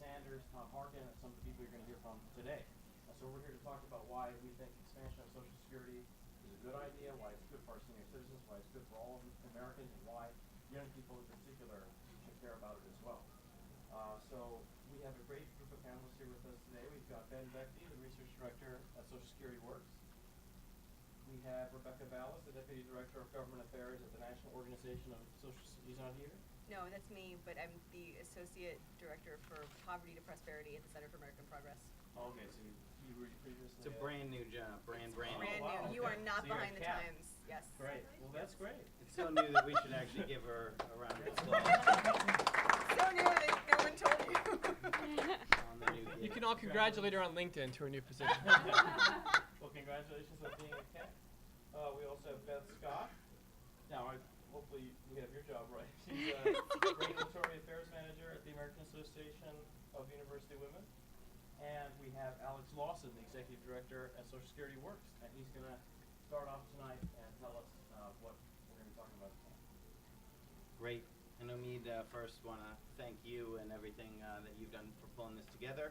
Sanders, Tom Harkin, and some of the people you're going to hear from today. So we're here to talk about why we think expansion of Social Security is a good idea, why it's good for our senior citizens, why it's good for all Americans, and why young people in particular should care about it as well. So we have a great group of panelists here with us today. We've got Veghte, the Research Director at Social Security Works. We have Vallas, the Deputy Director of Government Affairs at the National Organization of Social Security. He's not here? No, that's me, but I'm the Associate Director for Poverty to Prosperity at the Center for American Progress. Okay, so you were previously... It's a brand new job, brand Brand new. new. Wow, You okay. are not So you're behind a the cat. times. Yes. Great. Well, that's great. It's so new that we should actually give her a round of applause So new that no one told you. on the new You gig. can all congratulate her on LinkedIn to her new position. Well, congratulations on being a cat. We also have Beth Scott. Now, hopefully we have your job right. She's Regulatory Affairs Manager at the American Association of University Women. And we have Lawson, the Executive Director at Social Security Works. And he's going to start off tonight and tell us what we're going to be talking about tonight. Great. And Omid, first want to thank you and everything that you've done for pulling this together.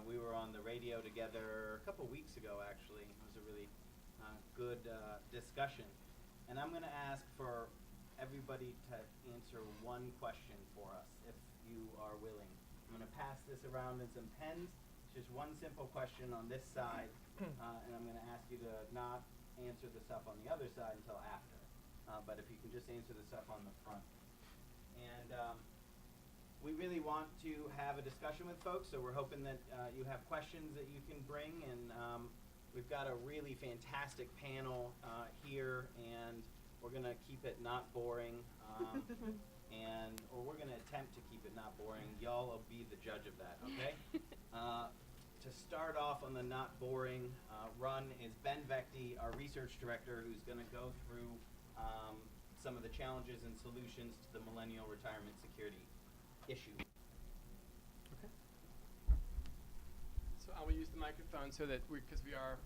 We were on the radio together a couple weeks ago, actually. It was a really good discussion. And I'm going to ask for everybody to answer one question for us, if you are willing. I'm going to pass this around in some pens. Just one simple question on this side, and I'm going to ask you to not answer the stuff on the other side until after. But if you can just answer the stuff on the front. And we really want to have a discussion with folks, so we're hoping that you have questions that you can bring. And we've got a really fantastic panel here, and we're going to keep it not boring. Or we're going to attempt to keep it not boring. Y'all will be the judge of that, okay? To start off on the not boring run is Veghte, our research director, who's going to go through some of the challenges and solutions to the millennial retirement security issue. Okay. So I will use the microphone so that because we are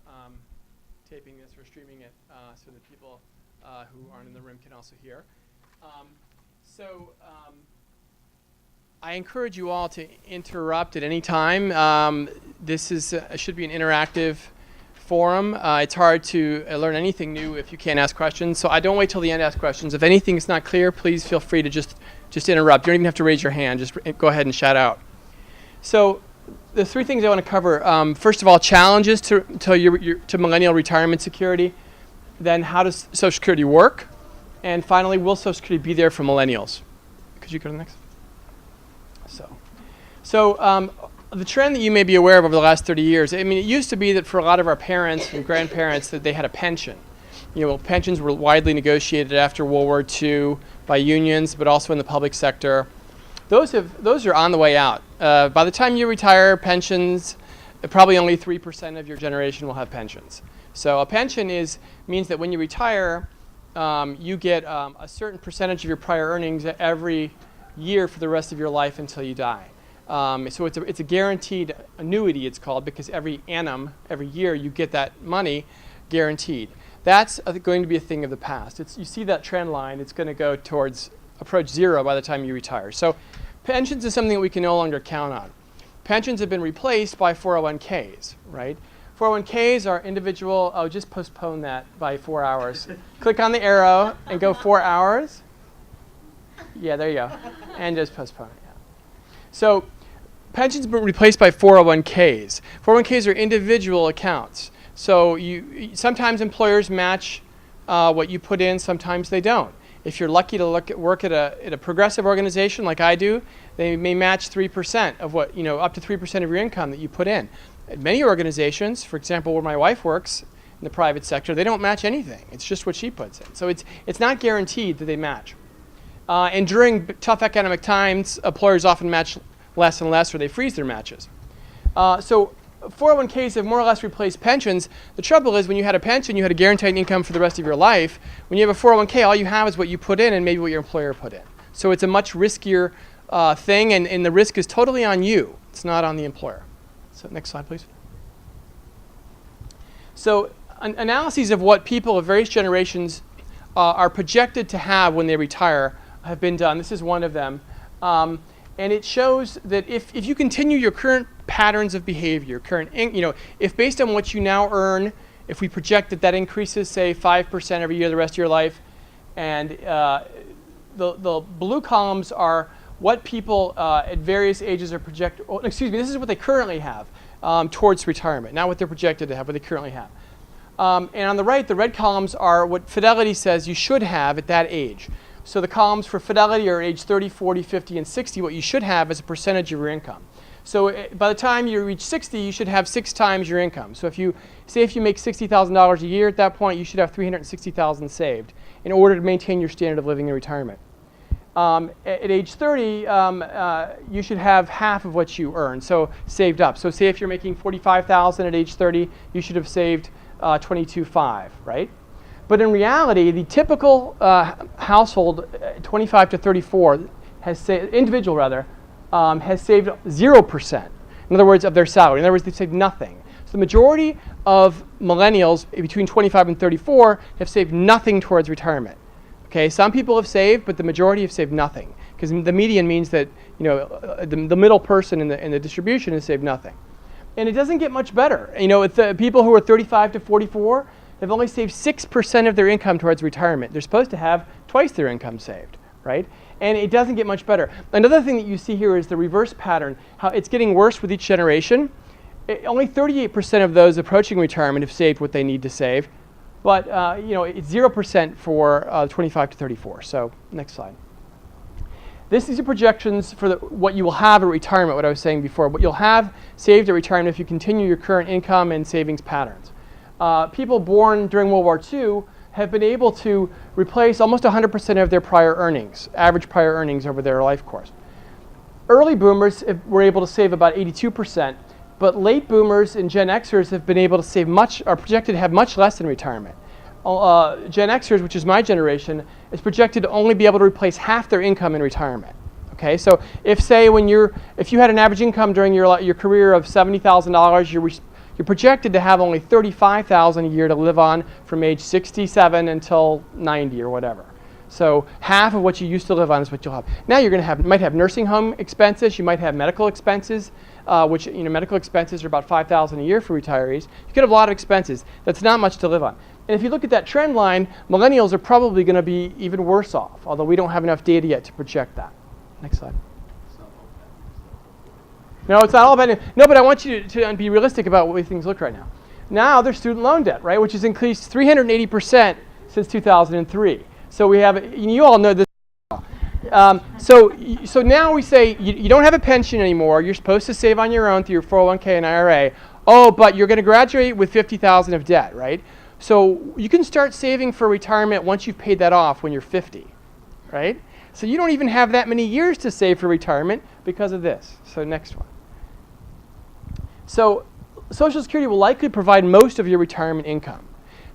taping this or streaming it, so that people who aren't in the room can also hear. I encourage you all to interrupt at any time. This is should be an interactive forum. It's hard to learn anything new if you can't ask questions. So I don't wait till the end to ask questions. If anything is not clear, please feel free to just interrupt. You don't even have to raise your hand. Just go ahead and shout out. So the three things I want to cover. First of all, challenges to millennial retirement security. Then how does Social Security work? And finally, will Social Security be there for millennials? Could you go to the next? So the trend that you may be aware of over the last 30 years, I mean, it used to be that for a lot of our parents and grandparents that they had a pension. Pensions were widely negotiated after World War II by unions, but also in the public sector. Those are on the way out. By the time you retire, pensions, probably only 3% of your generation will have pensions. So a pension means that when you retire, you get a certain percentage of your prior earnings every year for the rest of your life until you die. So it's a guaranteed annuity, it's called, because every annum, every year, you get that money guaranteed. That's going to be a thing of the past. You see that trend line. It's going to go approach zero by the time you retire. So pensions is something that we can no longer count on. Pensions have been replaced by 401ks, right? 401ks are individual. Oh, just postpone that by 4 hours. Click on the arrow and go 4 hours. Yeah, there you go. And just postpone it. Yeah. So pensions have been replaced by 401ks. 401ks are individual accounts. So sometimes employers match what you put in, sometimes they don't. If you're lucky to work at a progressive organization like I do, they may match 3% of what, up to 3% of your income that you put in. At many organizations, for example, where my wife works in the private sector, they don't match anything. It's just what she puts in. So it's not guaranteed that they match. And during tough economic times, employers often match less and less, or they freeze their matches. So 401ks have more or less replaced pensions. The trouble is when you had a pension, you had a guaranteed income for the rest of your life. When you have a 401k, all you have is what you put in and maybe what your employer put in. So it's a much riskier thing, and the risk is totally on you. It's not on the employer. So next slide, please. So analyses of what people of various generations are projected to have when they retire have been done. This is one of them. And it shows that if you continue your current patterns of behavior, if based on what you now earn, if we project that increases, say, 5% every year the rest of your life, and the blue columns are what people at various ages are projected, this is what they currently have towards retirement, not what they're projected to have, what they currently have. And on the right, the red columns are what Fidelity says you should have at that age. So the columns for Fidelity are age 30, 40, 50, and 60, what you should have as a percentage of your income. So by the time you reach 60, you should have 6 times your income. So if you make $60,000 a year at that point, you should have $360,000 saved in order to maintain your standard of living in retirement. At age 30, you should have half of what you earn, so saved up. So say if you're making $45,000 at age 30, you should have saved $22,500, right? But in reality, the typical household, 25 to 34, has saved 0%. In other words, of their salary. In other words, they've saved nothing. So the majority of millennials between 25 and 34 have saved nothing towards retirement. Okay, some people have saved, but the majority have saved nothing, because the median means that the middle person in the distribution has saved nothing. And it doesn't get much better. With the people who are 35 to 44, they've only saved 6% of their income towards retirement. They're supposed to have twice their income saved, right? And it doesn't get much better. Another thing that you see here is the reverse pattern, how it's getting worse with each generation. Only 38% of those approaching retirement have saved what they need to save. But it's 0% for 25 to 34. So next slide. These are projections for what you will have at retirement, what I was saying before. What you'll have saved at retirement if you continue your current income and savings patterns. People born during World War II have been able to replace almost 100% of their prior earnings, average prior earnings over their life course. Early boomers were able to save about 82%, but late boomers and Gen Xers have been able to save much, are projected to have much less in retirement. Gen Xers, which is my generation, is projected to only be able to replace half their income in retirement. Okay, so if you had an average income during your career of $70,000, you're projected to have only $35,000 a year to live on from age 67 until 90 or whatever. So half of what you used to live on is what you'll have. Now you might have nursing home expenses, you might have medical expenses, which medical expenses are about $5,000 a year for retirees. You could have a lot of expenses. That's not much to live on. And if you look at that trend line, millennials are probably going to be even worse off, although we don't have enough data yet to project that. Next slide. No, it's not all about it. No, but I want you to be realistic about the way things look right now. Now there's student loan debt, right, which has increased 380% since 2003. So we have, you all know this. So now we say you don't have a pension anymore. You're supposed to save on your own through your 401k and IRA. Oh, but you're going to graduate with $50,000 of debt, right? So you can start saving for retirement once you've paid that off when you're 50, right? So you don't even have that many years to save for retirement because of this. So next one. So Social Security will likely provide most of your retirement income.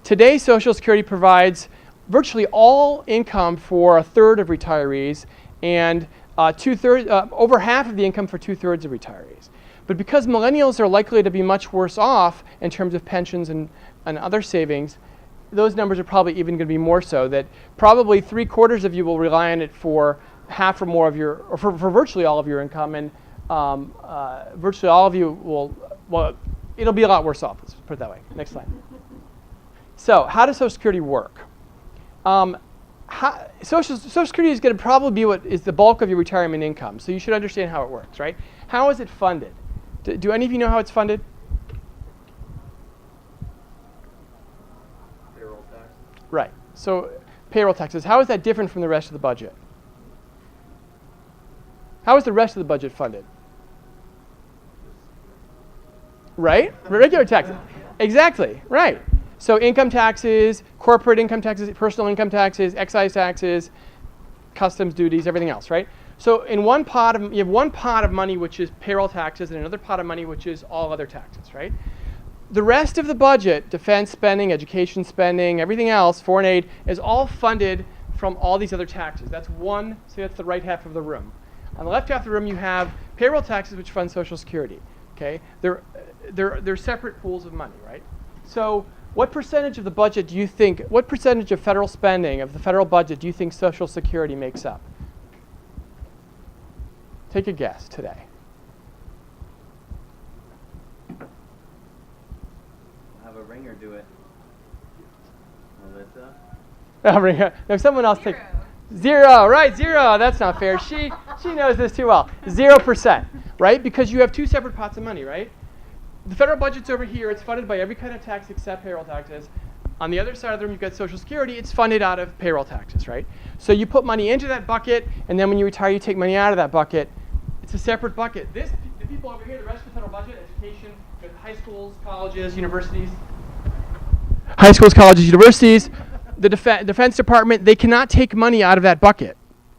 Today, Social Security provides virtually all income for a third of retirees and over half of the income for 2/3 of retirees. But because millennials are likely to be much worse off in terms of pensions and other savings, those numbers are probably even going to be more so, that probably 3/4 of you will rely on it for half or more of your, or for virtually all of your income, and virtually all of you well, it'll be a lot worse off, let's put it that way. Next slide. So how does Social Security work? Social Security is going to probably be what is the bulk of your retirement income, so you should understand how it works, right? How is it funded? Do any of you know how it's funded? Payroll taxes. Right. So payroll taxes. How is that different from the rest of the budget? How is the rest of the budget funded? Right? Regular taxes. Exactly. Right. So income taxes, corporate income taxes, personal income taxes, excise taxes, customs duties, everything else, right? So in one pot you have one pot of money which is payroll taxes and another pot of money which is all other taxes, right? The rest of the budget, defense spending, education spending, everything else, foreign aid, is all funded from all these other taxes. That's one, so that's the right half of the room. On the left half of the room you have payroll taxes which fund Social Security, okay? They're separate pools of money, right? So what percentage of the budget do you think, what percentage of federal spending, of the federal budget, do you think Social Security makes up? Take a guess today. Have a ringer do it. Melissa? No, someone else take. Zero, right? Zero. That's not fair. She knows this too well. 0%, right? Because you have two separate pots of money, right? The federal budget's over here. It's funded by every kind of tax except payroll taxes. On the other side of the room, you've got Social Security. It's funded out of payroll taxes, right? So you put money into that bucket, and then when you retire, you take money out of that bucket. It's a separate bucket. The people over here, the rest of the federal budget, education, with high schools, colleges, universities. High schools, colleges, universities. The Defense Department, they cannot take money out of that bucket.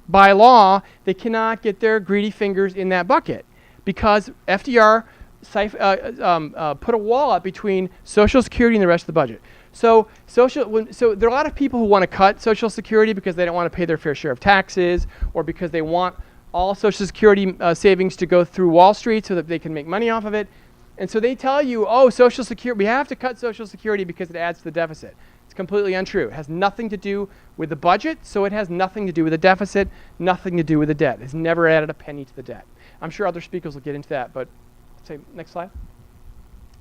By law, they cannot get their greedy fingers in that bucket because FDR put a wall up between Social Security and the rest of the budget. So there are a lot of people who want to cut Social Security because they don't want to pay their fair share of taxes, or because they want all Social Security savings to go through Wall Street so that they can make money off of it. And so they tell you, oh, Social Security, we have to cut Social Security because it adds to the deficit. It's completely untrue. It has nothing to do with the budget, so it has nothing to do with the deficit, nothing to do with the debt. It's never added a penny to the debt. I'm sure other speakers will get into that, but next slide.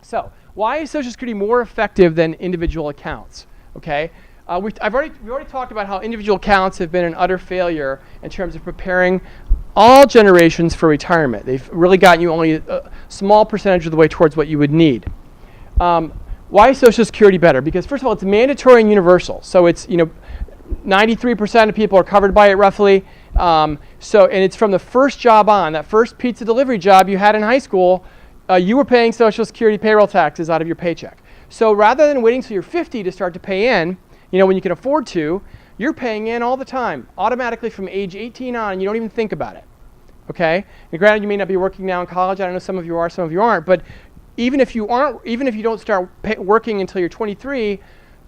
So, why is Social Security more effective than individual accounts? Okay, we already talked about how individual accounts have been an utter failure in terms of preparing all generations for retirement. They've really gotten you only a small percentage of the way towards what you would need. Why is Social Security better? Because first of all, it's mandatory and universal. So it's 93% of people are covered by it roughly. And it's from the first job on, that first pizza delivery job you had in high school, you were paying Social Security payroll taxes out of your paycheck. So rather than waiting till you're 50 to start to pay in, when you can afford to, you're paying in all the time, automatically from age 18 on, and you don't even think about it. Okay? And granted, you may not be working now in college. I know some of you are, some of you aren't, but even if you don't start working until you're 23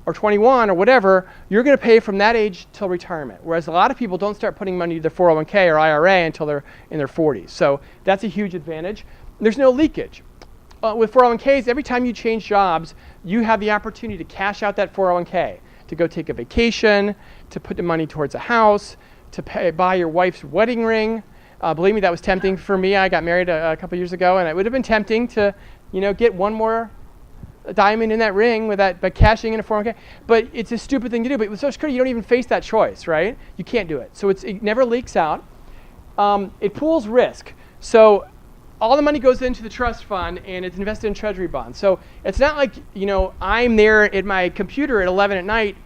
or 21 or whatever, you're going to pay from that age till retirement. Whereas a lot of people don't start putting money to their 401k or IRA until they're in their 40s. So that's a huge advantage. There's no leakage. With 401ks, every time you change jobs, you have the opportunity to cash out that 401k, to go take a vacation, to put the money towards a house, to buy your wife's wedding ring. Believe me, that was tempting for me. I got married a couple years ago, and it would have been tempting to get one more diamond in that ring by cashing in a 401k. But it's a stupid thing to do. But with Social Security, you don't even face that choice, right? You can't do it. So it never leaks out. It pools risk. So all the money goes into the trust fund, and it's invested in treasury bonds. So it's not like, I'm there at my computer at 11 at night,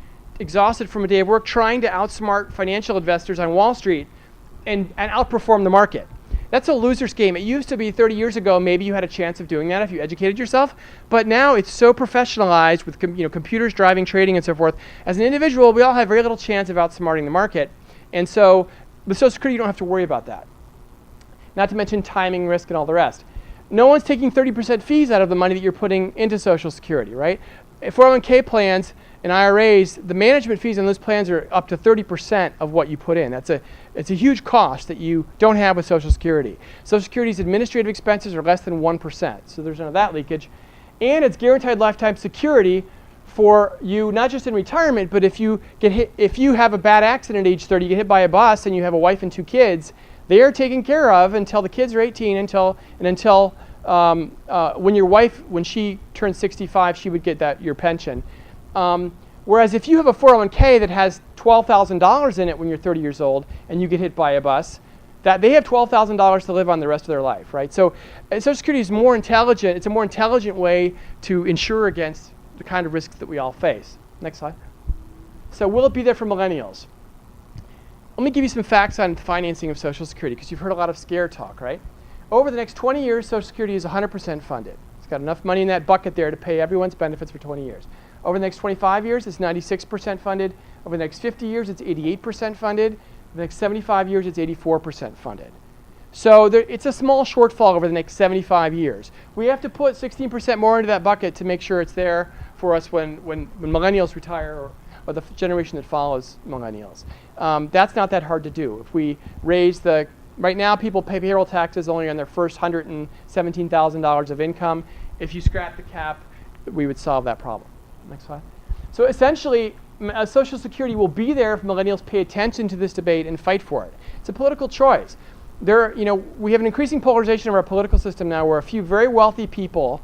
exhausted from a day of work, trying to outsmart financial investors on Wall Street and outperform the market. That's a loser's game. It used to be 30 years ago, maybe you had a chance of doing that if you educated yourself. But now it's so professionalized with computers driving trading and so forth. As an individual, we all have very little chance of outsmarting the market. And so with Social Security, you don't have to worry about that. Not to mention timing risk and all the rest. No one's taking 30% fees out of the money that you're putting into Social Security, right? 401k plans and IRAs, the management fees on those plans are up to 30% of what you put in. It's a huge cost that you don't have with Social Security. Social Security's administrative expenses are less than 1%, so there's none of that leakage. And it's guaranteed lifetime security for you, not just in retirement, but if you have a bad accident at age 30, you get hit by a bus and you have a wife and 2 kids, they are taken care of until the kids are 18, until when your wife, when she turns 65, she would get your pension. Whereas if you have a 401k that has $12,000 in it when you're 30 years old and you get hit by a bus, that they have $12,000 to live on the rest of their life, right? So Social Security is more intelligent. It's a more intelligent way to insure against the kind of risks that we all face. Next slide. So will it be there for millennials? Let me give you some facts on financing of Social Security, because you've heard a lot of scare talk, right? Over the next 20 years, Social Security is 100% funded. It's got enough money in that bucket there to pay everyone's benefits for 20 years. Over the next 25 years, it's 96% funded. Over the next 50 years, it's 88% funded. Over the next 75 years, it's 84% funded. So it's a small shortfall over the next 75 years. We have to put 16% more into that bucket to make sure it's there for us when millennials retire, or the generation that follows millennials. That's not that hard to do. If we raise right now people pay payroll taxes only on their first $117,000 of income. If you scrap the cap, we would solve that problem. Next slide. So essentially, Social Security will be there if millennials pay attention to this debate and fight for it. It's a political choice. we have an increasing polarization of our political system now where a few very wealthy people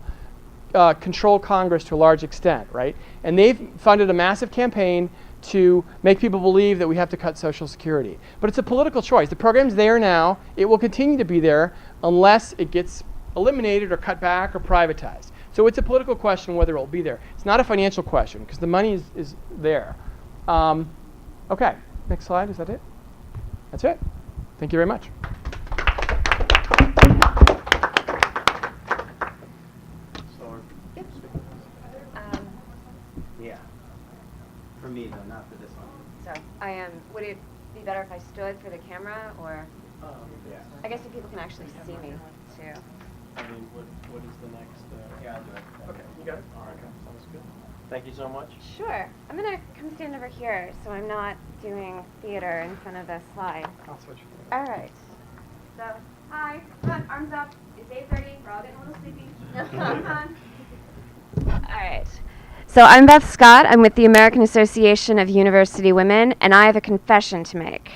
control Congress to a large extent, right? And they've funded a massive campaign to make people believe that we have to cut Social Security. But it's a political choice. The program's there now. It will continue to be there unless it gets eliminated or cut back or privatized. So it's a political question whether it will be there. It's not a financial question because the money is there. Okay, next slide. Is that it? That's it. Thank you very much. Yeah. For me, though, not for this one. So I am. Would it be better if I stood for the camera, or Yeah. I guess if people can actually see me too? I mean, what is the next? Yeah, I'll do it. Okay, you got it. All right, sounds good. Thank you so much. Sure. I'm gonna come stand over here, so I'm not doing theater in front of the slide. I'll switch. All right. So hi, come on, arms up. It's 8:30. We're all getting a little sleepy. Come on. All right. So I'm Beth Scott. I'm with the American Association of University Women, and I have a confession to make.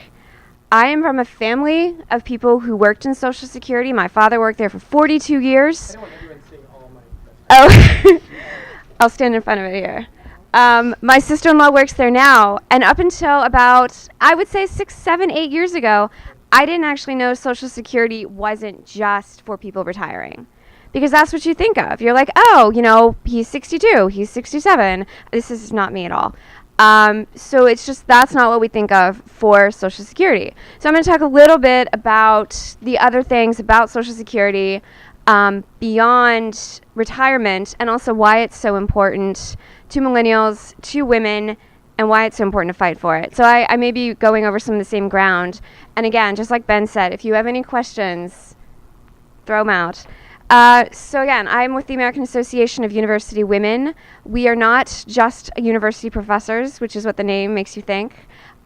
I am from a family of people who worked in Social Security. My father worked there for 42 years. I don't want everyone seeing all my. Oh, I'll stand in front of it here. My sister-in-law works there now, and up until about, I would say 6, 7, 8 years ago, I didn't actually know Social Security wasn't just for people retiring. Because that's what you think of. You're like, oh, he's 62, he's 67. This is not me at all. So it's just, that's not what we think of for Social Security. So I'm going to talk a little bit about the other things about Social Security beyond retirement, and also why it's so important to millennials, to women, and why it's so important to fight for it. So I may be going over some of the same ground. And again, just like Ben said, if you have any questions, throw them out. So again, I'm with the American Association of University Women. We are not just university professors, which is what the name makes you think.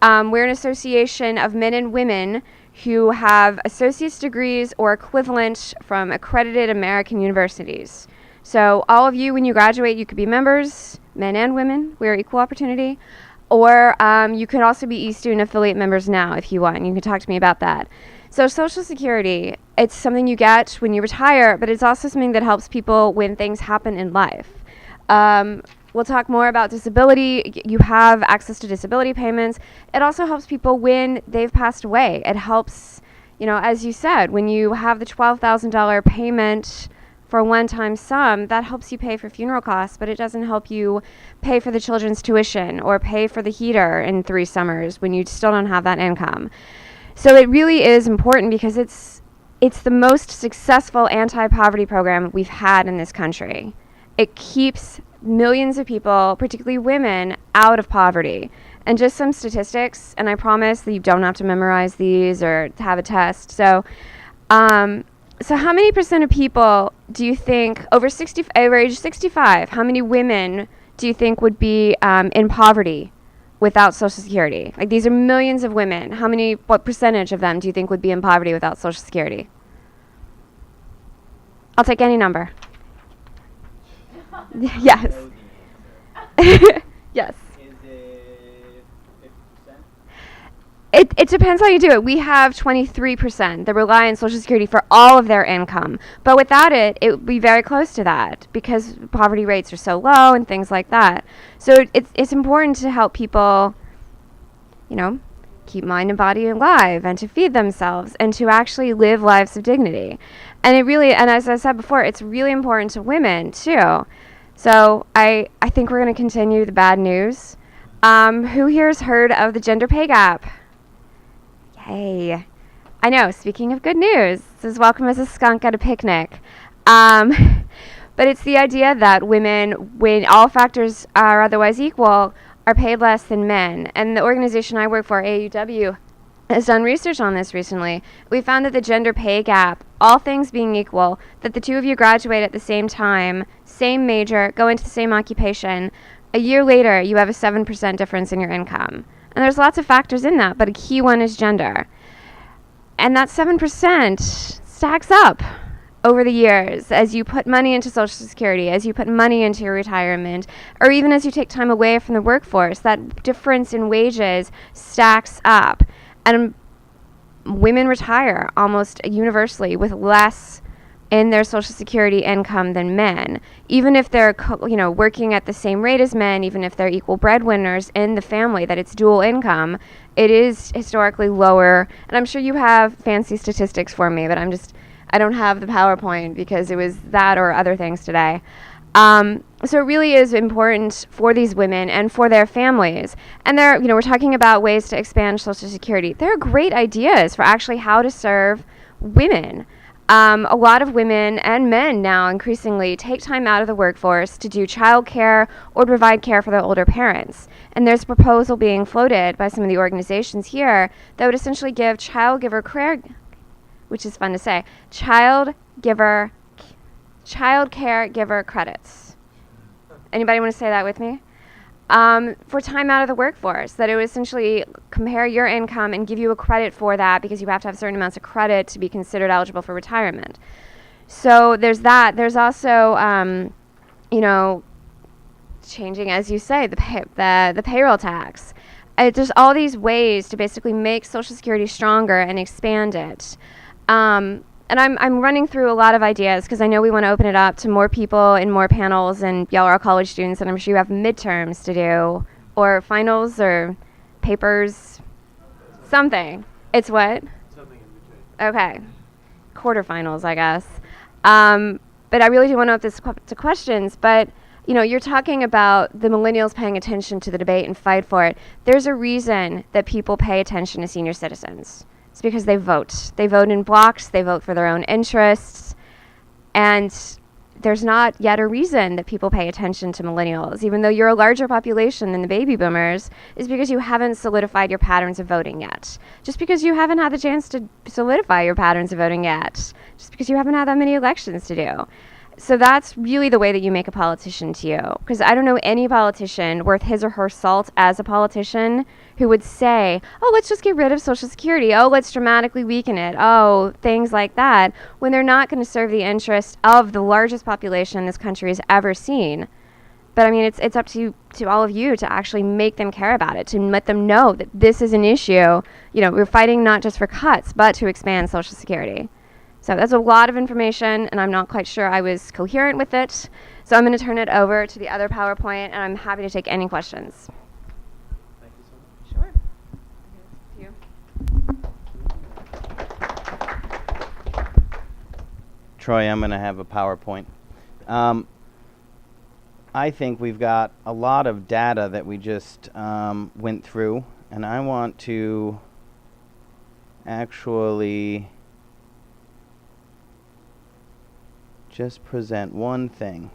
We're an association of men and women who have associate's degrees or equivalent from accredited American universities. So all of you, when you graduate, you could be members, men and women. We're equal opportunity. Or you could also be e-student affiliate members now if you want. You can talk to me about that. So Social Security, it's something you get when you retire, but it's also something that helps people when things happen in life. We'll talk more about disability. You have access to disability payments. It also helps people when they've passed away. It helps, as you said, when you have the $12,000 payment for a one-time sum, that helps you pay for funeral costs, but it doesn't help you pay for the children's tuition or pay for the heater in 3 summers when you still don't have that income. So it really is important because it's the most successful anti-poverty program we've had in this country. It keeps millions of people, particularly women, out of poverty. And just some statistics, and I promise that you don't have to memorize these or have a test. So how many percent of people do you think over age 65, how many women do you think would be in poverty without Social Security? Like, these are millions of women. What percentage of them do you think would be in poverty without Social Security? I'll take any number. Yes. Yes. Is it 50%? It depends how you do it. We have 23% that rely on Social Security for all of their income. But without it, it would be very close to that because poverty rates are so low and things like that. So it's important to help people, keep mind and body alive and to feed themselves and to actually live lives of dignity. And and as I said before, it's really important to women too. So I think we're going to continue the bad news. Who here has heard of the gender pay gap? Yay. I know, speaking of good news, this is welcome as a skunk at a picnic. But it's the idea that women, when all factors are otherwise equal, are paid less than men. And the organization I work for, AUW, has done research on this recently. We found that the gender pay gap, all things being equal, that the two of you graduate at the same time, same major, go into the same occupation, a year later you have a 7% difference in your income. And there's lots of factors in that, but a key one is gender. And that 7% stacks up over the years as you put money into Social Security, as you put money into your retirement, or even as you take time away from the workforce. That difference in wages stacks up. And women retire almost universally with less in their Social Security income than men. Even if they're working at the same rate as men, even if they're equal breadwinners in the family, that it's dual income, it is historically lower. And I'm sure you have fancy statistics for me, but I don't have the PowerPoint because it was that or other things today. So it really is important for these women and for their families. And we're talking about ways to expand Social Security. There are great ideas for actually how to serve women. A lot of women and men now increasingly take time out of the workforce to do child care or provide care for their older parents. And there's a proposal being floated by some of the organizations here that would essentially give child care giver credits. Anybody want to say that with me? For time out of the workforce, that it would essentially compare your income and give you a credit for that because you have to have certain amounts of credit to be considered eligible for retirement. So there's that. There's also, changing, as you say, the payroll tax. There's all these ways to basically make Social Security stronger and expand it. And I'm running through a lot of ideas because I know we want to open it up to more people in more panels, and y'all are college students, and I'm sure you have midterms to do, or finals, or papers, something. It's what? Something in between. Okay. Quarterfinals, I guess. But I really do want to open this to questions, but you're talking about the millennials paying attention to the debate and fight for it. There's a reason that people pay attention to senior citizens. It's because they vote. They vote in blocks. They vote for their own interests. And there's not yet a reason that people pay attention to millennials, even though you're a larger population than the baby boomers, is because you haven't solidified your patterns of voting yet. Just because you haven't had the chance to solidify your patterns of voting yet. Just because you haven't had that many elections to do. So that's really the way that you make a politician to you. Because I don't know any politician worth his or her salt as a politician who would say, oh, let's just get rid of Social Security. Oh, let's dramatically weaken it. Oh, things like that. When they're not going to serve the interest of the largest population this country has ever seen. But I mean, it's up to all of you to actually make them care about it, to let them know that this is an issue. We're fighting not just for cuts, but to expand Social Security. So that's a lot of information, and I'm not quite sure I was coherent with it. So I'm going to turn it over to the other PowerPoint, and I'm happy to take any questions. Thank you so much. Sure. Troy, I'm going to have a PowerPoint. I think we've got a lot of data that we just went through, and I want to actually just present one thing,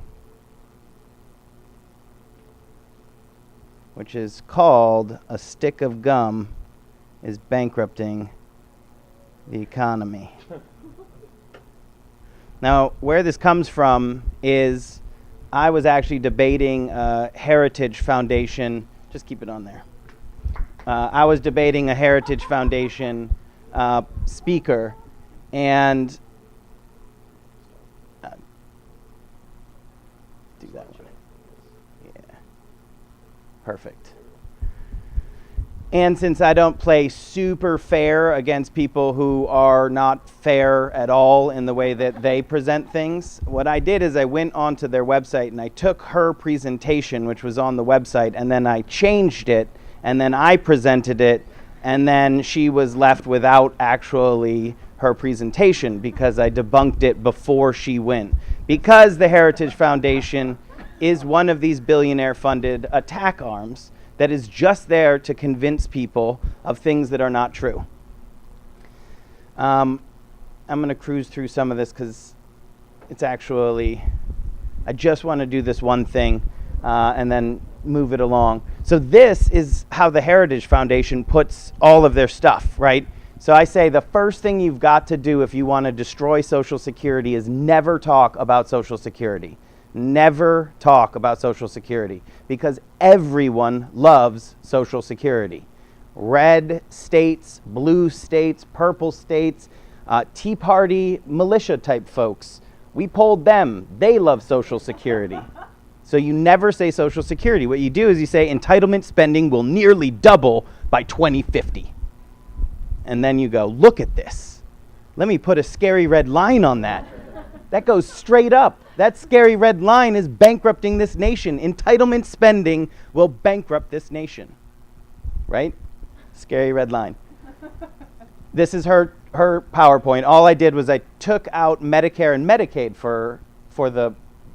which is called "A Stick of Gum is Bankrupting the Economy." Now, where this comes from is I was actually debating a Heritage Foundation. Just keep it on there. I was debating a Heritage Foundation speaker, and do that one. Yeah. Perfect. And since I don't play super fair against people who are not fair at all in the way that they present things, what I did is I went onto their website and I took her presentation, which was on the website, and then I changed it, and then I presented it, and then she was left without actually her presentation because I debunked it before she went. Because the Heritage Foundation is one of these billionaire-funded attack arms that is just there to convince people of things that are not true. I'm going to cruise through some of this because it's actually, I just want to do this one thing and then move it along. So this is how the Heritage Foundation puts all of their stuff, right? So I say the first thing you've got to do if you want to destroy Social Security is never talk about Social Security. Never talk about Social Security because everyone loves Social Security. Red states, blue states, purple states, Tea Party militia type folks. We polled them. They love Social Security. So you never say Social Security. What you do is you say entitlement spending will nearly double by 2050. and then you go, look at this. Let me put a scary red line on that. That goes straight up. That scary red line is bankrupting this nation. Entitlement spending will bankrupt this nation. Right? Scary red line. This is her PowerPoint. All I did was I took out Medicare and Medicaid for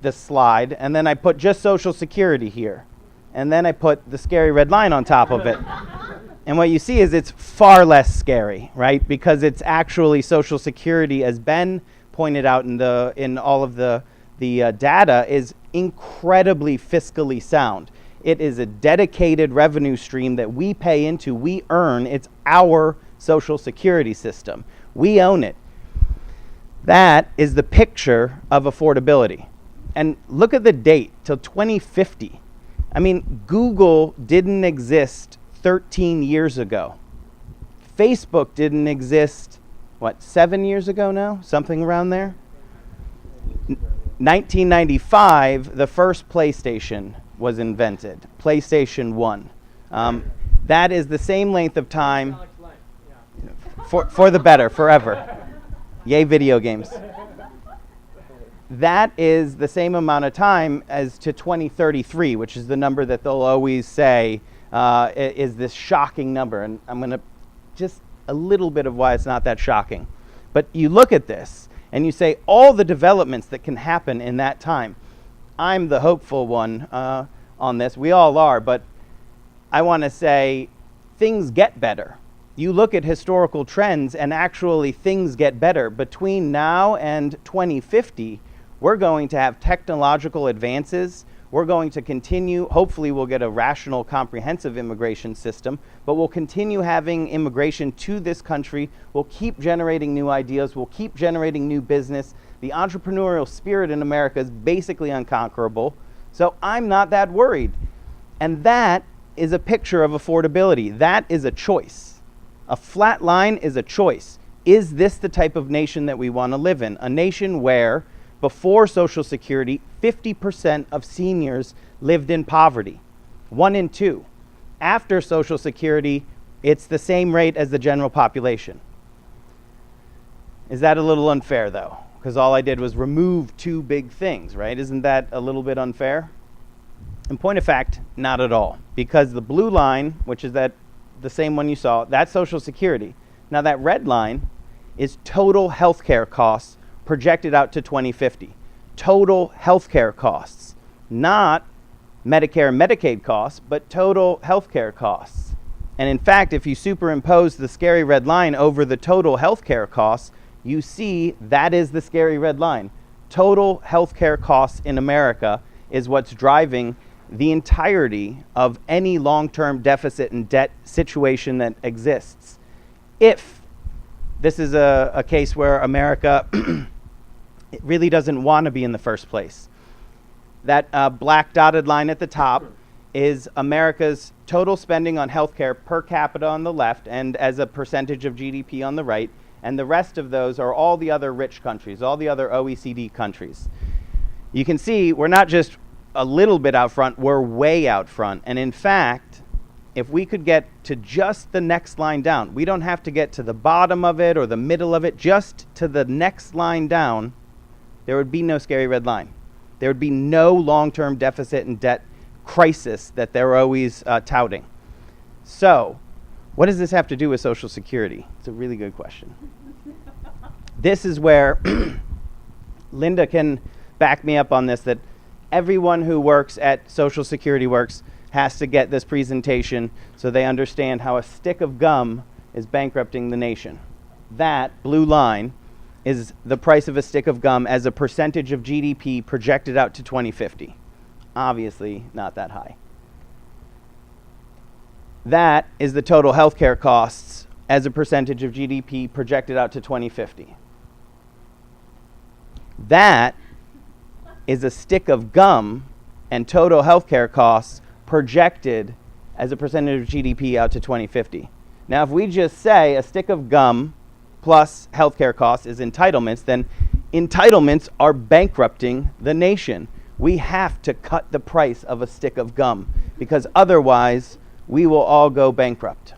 this slide, and then I put just Social Security here. And then I put the scary red line on top of it. And what you see is it's far less scary, right? Because it's actually Social Security, as Ben pointed out in all of the data, is incredibly fiscally sound. It is a dedicated revenue stream that we pay into, we earn. It's our Social Security system. We own it. That is the picture of affordability. And look at the date, till 2050. I mean, Google didn't exist 13 years ago. Facebook didn't exist, 7 years ago now? Something around there? 1995, the first PlayStation was invented, PlayStation 1. That is the same length of time, for the better, forever. Yay, video games. That is the same amount of time as to 2033, which is the number that they'll always say is this shocking number. And I'm going to just a little bit of why it's not that shocking. But you look at this and you say all the developments that can happen in that time. I'm the hopeful one on this. We all are, but I want to say things get better. You look at historical trends and actually things get better. Between now and 2050, we're going to have technological advances. We're going to continue, hopefully we'll get a rational, comprehensive immigration system, but we'll continue having immigration to this country. We'll keep generating new ideas. We'll keep generating new business. The entrepreneurial spirit in America is basically unconquerable. So I'm not that worried. And that is a picture of affordability. That is a choice. A flat line is a choice. Is this the type of nation that we want to live in? A nation where, before Social Security, 50% of seniors lived in poverty, 1 in 2. After Social Security, it's the same rate as the general population. Is that a little unfair, though? Because all I did was remove 2 big things, right? Isn't that a little bit unfair? In point of fact, not at all. Because the blue line, which is the same one you saw, that's Social Security. Now that red line is total healthcare costs projected out to 2050. Total healthcare costs, not Medicare and Medicaid costs, but total healthcare costs. And in fact, if you superimpose the scary red line over the total healthcare costs, you see that is the scary red line. Total healthcare costs in America is what's driving the entirety of any long-term deficit and debt situation that exists. If this is a case where America it really doesn't want to be in the first place. That black dotted line at the top is America's total spending on healthcare per capita on the left and as a percentage of GDP on the right, and the rest of those are all the other rich countries, all the other OECD countries. You can see we're not just a little bit out front, we're way out front. And in fact, if we could get to just the next line down, we don't have to get to the bottom of it or the middle of it, just to the next line down, there would be no scary red line. There would be no long-term deficit and debt crisis that they're always touting. So, what does this have to do with Social Security? It's a really good question. This is where Linda can back me up on this, that everyone who works at Social Security Works has to get this presentation so they understand how a stick of gum is bankrupting the nation. That blue line is the price of a stick of gum as a percentage of GDP projected out to 2050. Obviously not that high. That is the total healthcare costs as a percentage of GDP projected out to 2050. That is a stick of gum and total healthcare costs projected as a percentage of GDP out to 2050. Now, if we just say a stick of gum plus healthcare costs is entitlements, then entitlements are bankrupting the nation. We have to cut the price of a stick of gum because otherwise we will all go bankrupt.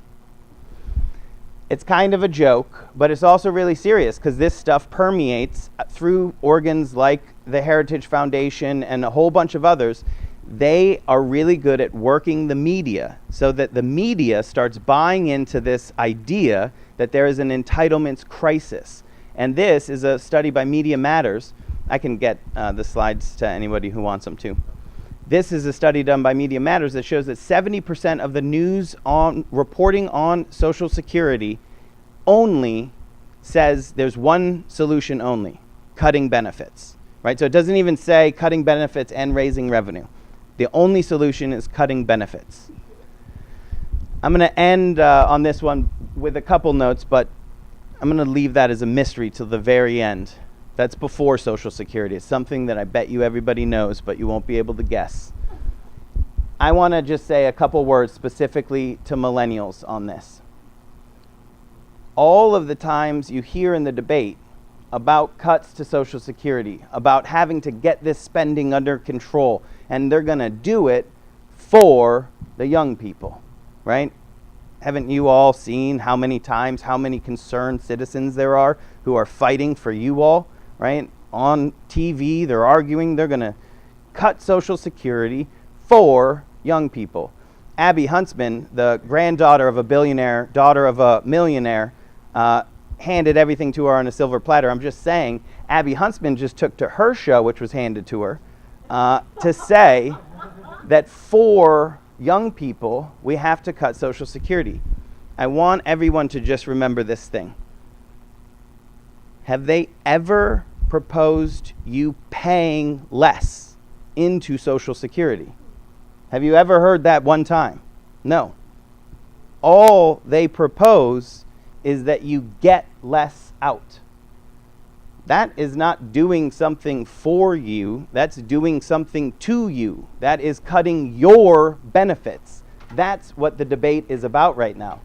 It's kind of a joke, but it's also really serious because this stuff permeates through organs like the Heritage Foundation and a whole bunch of others. They are really good at working the media so that the media starts buying into this idea that there is an entitlements crisis. And this is a study by Media Matters. I can get the slides to anybody who wants them to. This is a study done by Media Matters that shows that 70% of the news on reporting on Social Security only says there's one solution only, cutting benefits, right? So it doesn't even say cutting benefits and raising revenue. The only solution is cutting benefits. I'm going to end on this one with a couple notes, but I'm going to leave that as a mystery till the very end. That's before Social Security. It's something that I bet you everybody knows, but you won't be able to guess. I want to just say a couple words specifically to millennials on this. All of the times you hear in the debate about cuts to Social Security, about having to get this spending under control, and they're going to do it for the young people, right? Haven't you all seen how many times, how many concerned citizens there are who are fighting for you all? Right? On TV, they're arguing they're going to cut Social Security for young people. Abby Huntsman, the granddaughter of a billionaire, daughter of a millionaire, handed everything to her on a silver platter. I'm just saying, Abby Huntsman just took to her show, which was handed to her, to say that for young people, we have to cut Social Security. I want everyone to just remember this thing. Have they ever proposed you paying less into Social Security? Have you ever heard that one time? No. All they propose is that you get less out. That is not doing something for you. That's doing something to you. That is cutting your benefits. That's what the debate is about right now.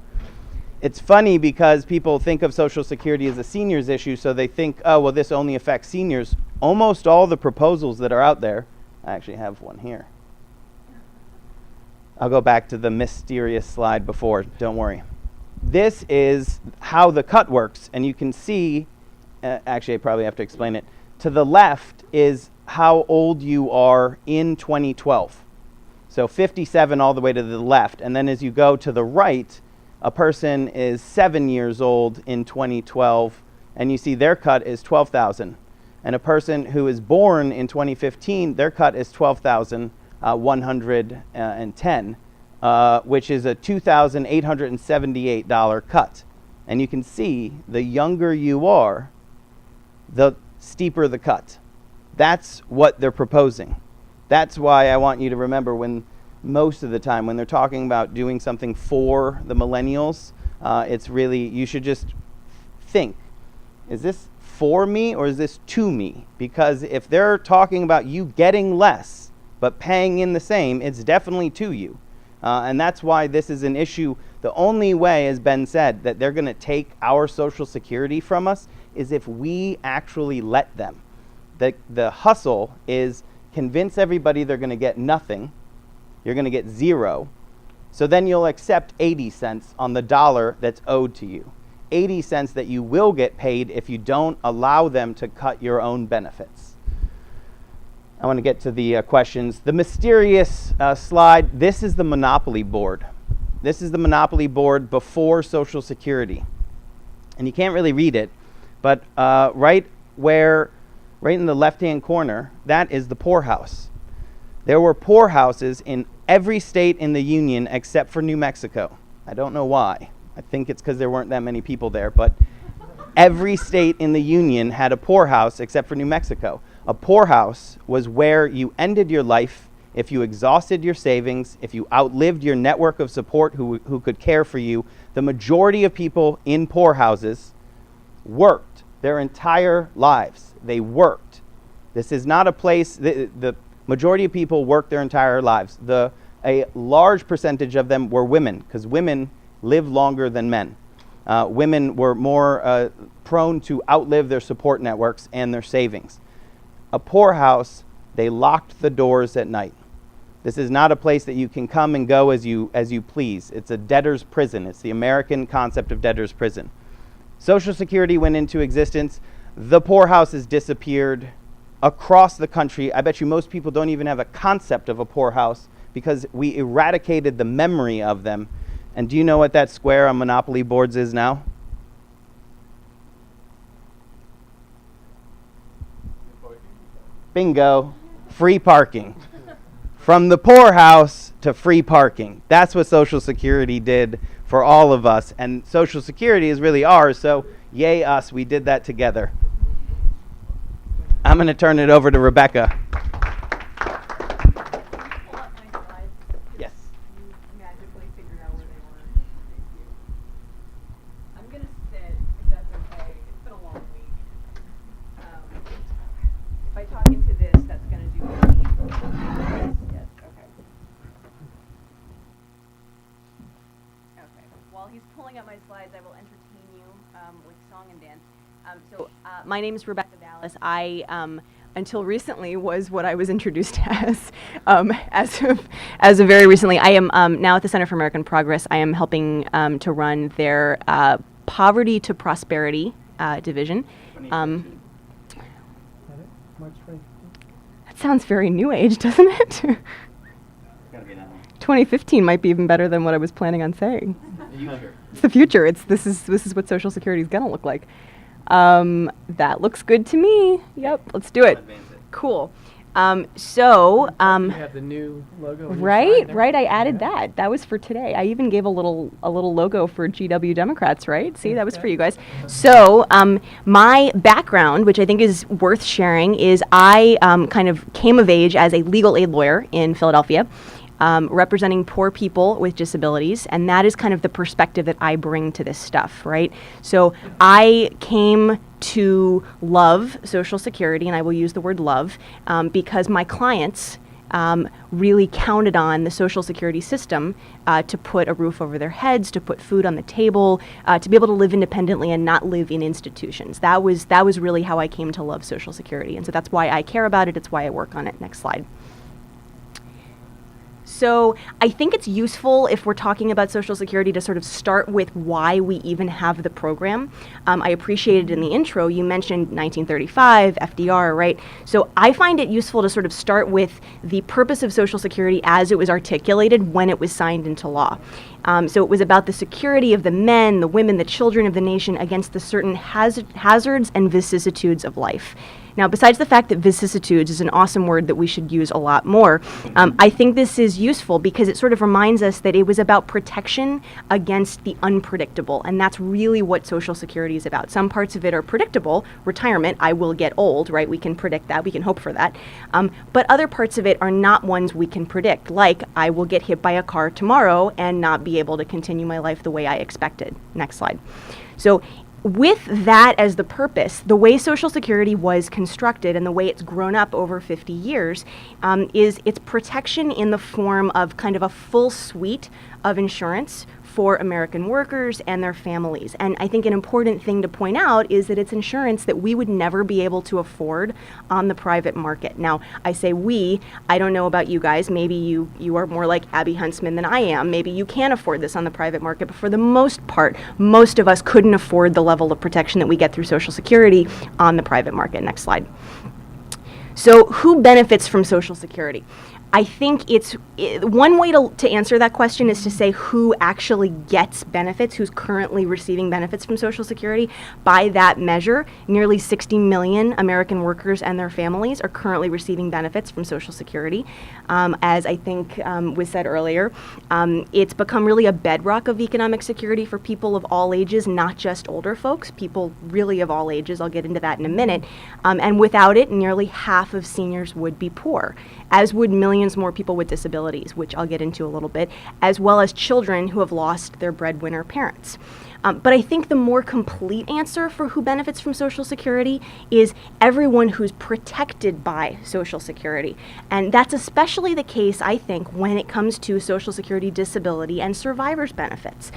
It's funny because people think of Social Security as a seniors issue, so they think, oh, well, this only affects seniors. Almost all the proposals that are out there, I actually have one here. I'll go back to the mysterious slide before, don't worry. This is how the cut works, and you can see, actually I probably have to explain it. To the left is how old you are in 2012. So 57 all the way to the left, and then as you go to the right, a person is 7 years old in 2012, and you see their cut is $12,000. And a person who is born in 2015, their cut is $12,110, which is a $2,878 cut. And you can see the younger you are, the steeper the cut. That's what they're proposing. That's why I want you to remember when most of the time when they're talking about doing something for the millennials, it's really, you should just think, is this for me or is this to me? Because if they're talking about you getting less but paying in the same, it's definitely to you. And that's why this is an issue. The only way, as Ben said, that they're going to take our Social Security from us is if we actually let them. The hustle is convince everybody they're going to get nothing. You're going to get zero. So then you'll accept 80 cents on the dollar that's owed to you. 80 cents that you will get paid if you don't allow them to cut your own benefits. I want to get to the questions. The mysterious slide, this is the Monopoly board. This is the Monopoly board before Social Security. And you can't really read it, but right in the left-hand corner, that is the poorhouse. There were poorhouses in every state in the Union except for New Mexico. I don't know why. I think it's because there weren't that many people there, but every state in the Union had a poorhouse except for New Mexico. A poorhouse was where you ended your life if you exhausted your savings, if you outlived your network of support who could care for you. The majority of people in poorhouses worked their entire lives. They worked. This is not a place, the majority of people work their entire lives. A large percentage of them were women, because women live longer than men. Women were more prone to outlive their support networks and their savings. A poorhouse, they locked the doors at night. This is not a place that you can come and go as you please. It's a debtor's prison. It's the American concept of debtor's prison. Social Security went into existence. The poorhouses disappeared across the country. I bet you most people don't even have a concept of a poorhouse because we eradicated the memory of them. And do you know what that square on Monopoly boards is now? Bingo. Free parking. From the poorhouse to free parking. That's what Social Security did for all of us. And Social Security is really ours, so yay us, we did that together. I'm going to turn it over to Rebecca. Yes. You magically figured out where they were. Thank you. I'm going to sit, if that's okay. It's been a long week. If I talk into this, that's going to do me. Yes, okay. Okay. While he's pulling up my slides, I will entertain you with song and dance. My name is Rebecca Vallas. I, until recently, was what I was introduced as. As of very recently, I am now at the Center for American Progress. I am helping to run their Poverty to Prosperity division. March 2015. That sounds very new age, doesn't it? It's gotta be that one. 2015 might be even better than what I was planning on saying. Future. It's the future. This is what Social Security is gonna look like. That looks good to me. Yep, let's do it. Advance it. Cool. You have the new logo. on your Right, slide there. right. I added Yeah. that. That was for today. I even gave a little logo for GW Democrats. Right? See, that was for you guys. So, my background, which I think is worth sharing, is I kind of came of age as a legal aid lawyer in Philadelphia. Representing poor people with disabilities, and that is kind of the perspective that I bring to this stuff, right? So I came to love Social Security, and I will use the word love, because my clients really counted on the Social Security system to put a roof over their heads, to put food on the table, to be able to live independently and not live in institutions. That was really how I came to love Social Security, and so that's why I care about it. It's why I work on it. Next slide. So I think it's useful if we're talking about Social Security to sort of start with why we even have the program. I appreciated in the intro, you mentioned 1935, FDR, right? So I find it useful to sort of start with the purpose of Social Security as it was articulated when it was signed into law. So it was about the security of the men, the women, the children of the nation against the certain hazards and vicissitudes of life. Now, besides the fact that vicissitudes is an awesome word that we should use a lot more, I think this is useful because it sort of reminds us that it was about protection against the unpredictable, and that's really what Social Security is about. Some parts of it are predictable. Retirement, I will get old, right? We can predict that. We can hope for that. But other parts of it are not ones we can predict, like I will get hit by a car tomorrow and not be able to continue my life the way I expected. Next slide. So with that as the purpose, the way Social Security was constructed and the way it's grown up over 50 years is its protection in the form of kind of a full suite of insurance for American workers and their families. And I think an important thing to point out is that it's insurance that we would never be able to afford on the private market. Now, I say we, I don't know about you guys, maybe you are more like Abby Huntsman than I am, maybe you can afford this on the private market, but for the most part, most of us couldn't afford the level of protection that we get through Social Security on the private market. Next slide. So who benefits from Social Security? I think one way to answer that question is to say who actually gets benefits, who's currently receiving benefits from Social Security. By that measure, nearly 60 million American workers and their families are currently receiving benefits from Social Security. As I think was said earlier, it's become really a bedrock of economic security for people of all ages, not just older folks, people really of all ages. I'll get into that in a minute. And without it, nearly half of seniors would be poor, as would millions more people with disabilities, which I'll get into a little bit, as well as children who have lost their breadwinner parents. But I think the more complete answer for who benefits from Social Security is everyone who's protected by Social Security. And that's especially the case, I think, when it comes to Social Security disability and survivor's benefits,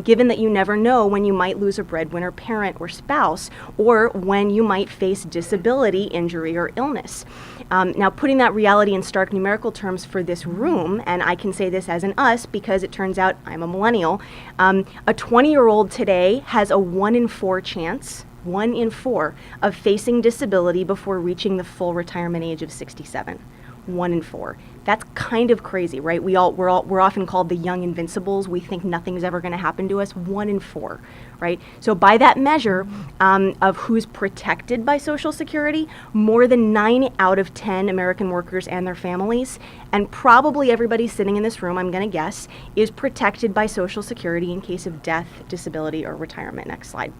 given that you never know when you might lose a breadwinner parent or spouse, or when you might face disability, injury, or illness. Now, putting that reality in stark numerical terms for this room, and I can say this as an us because it turns out I'm a millennial, a 20-year-old today has a 1 in 4 chance, 1 in 4, of facing disability before reaching the full retirement age of 67. 1 in 4. That's kind of crazy, right? We're often called the young invincibles. We think nothing's ever going to happen to us. 1 in 4, right? So by that measure of who's protected by Social Security, more than 9 out of 10 American workers and their families, and probably everybody sitting in this room, I'm going to guess, is protected by Social Security in case of death, disability, or retirement. Next slide.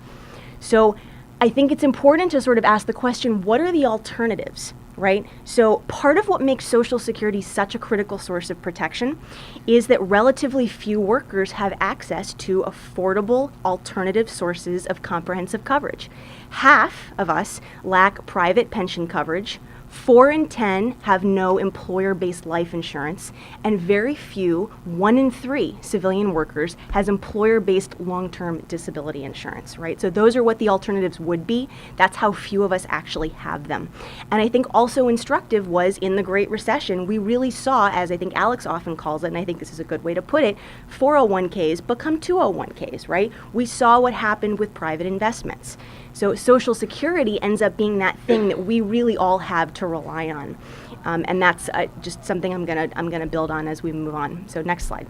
So I think it's important to sort of ask the question, what are the alternatives? Right? So part of what makes Social Security such a critical source of protection is that relatively few workers have access to affordable alternative sources of comprehensive coverage. Half of us lack private pension coverage, 4 in 10 have no employer-based life insurance, and very few, 1 in 3 civilian workers has employer-based long-term disability insurance, right? So those are what the alternatives would be. That's how few of us actually have them. And I think also instructive was in the Great Recession, we really saw, as I think Alex often calls it, and I think this is a good way to put it, 401ks become 201ks, right? We saw what happened with private investments. So Social Security ends up being that thing that we really all have to rely on, and that's just something I'm gonna build on as we move on. So next slide.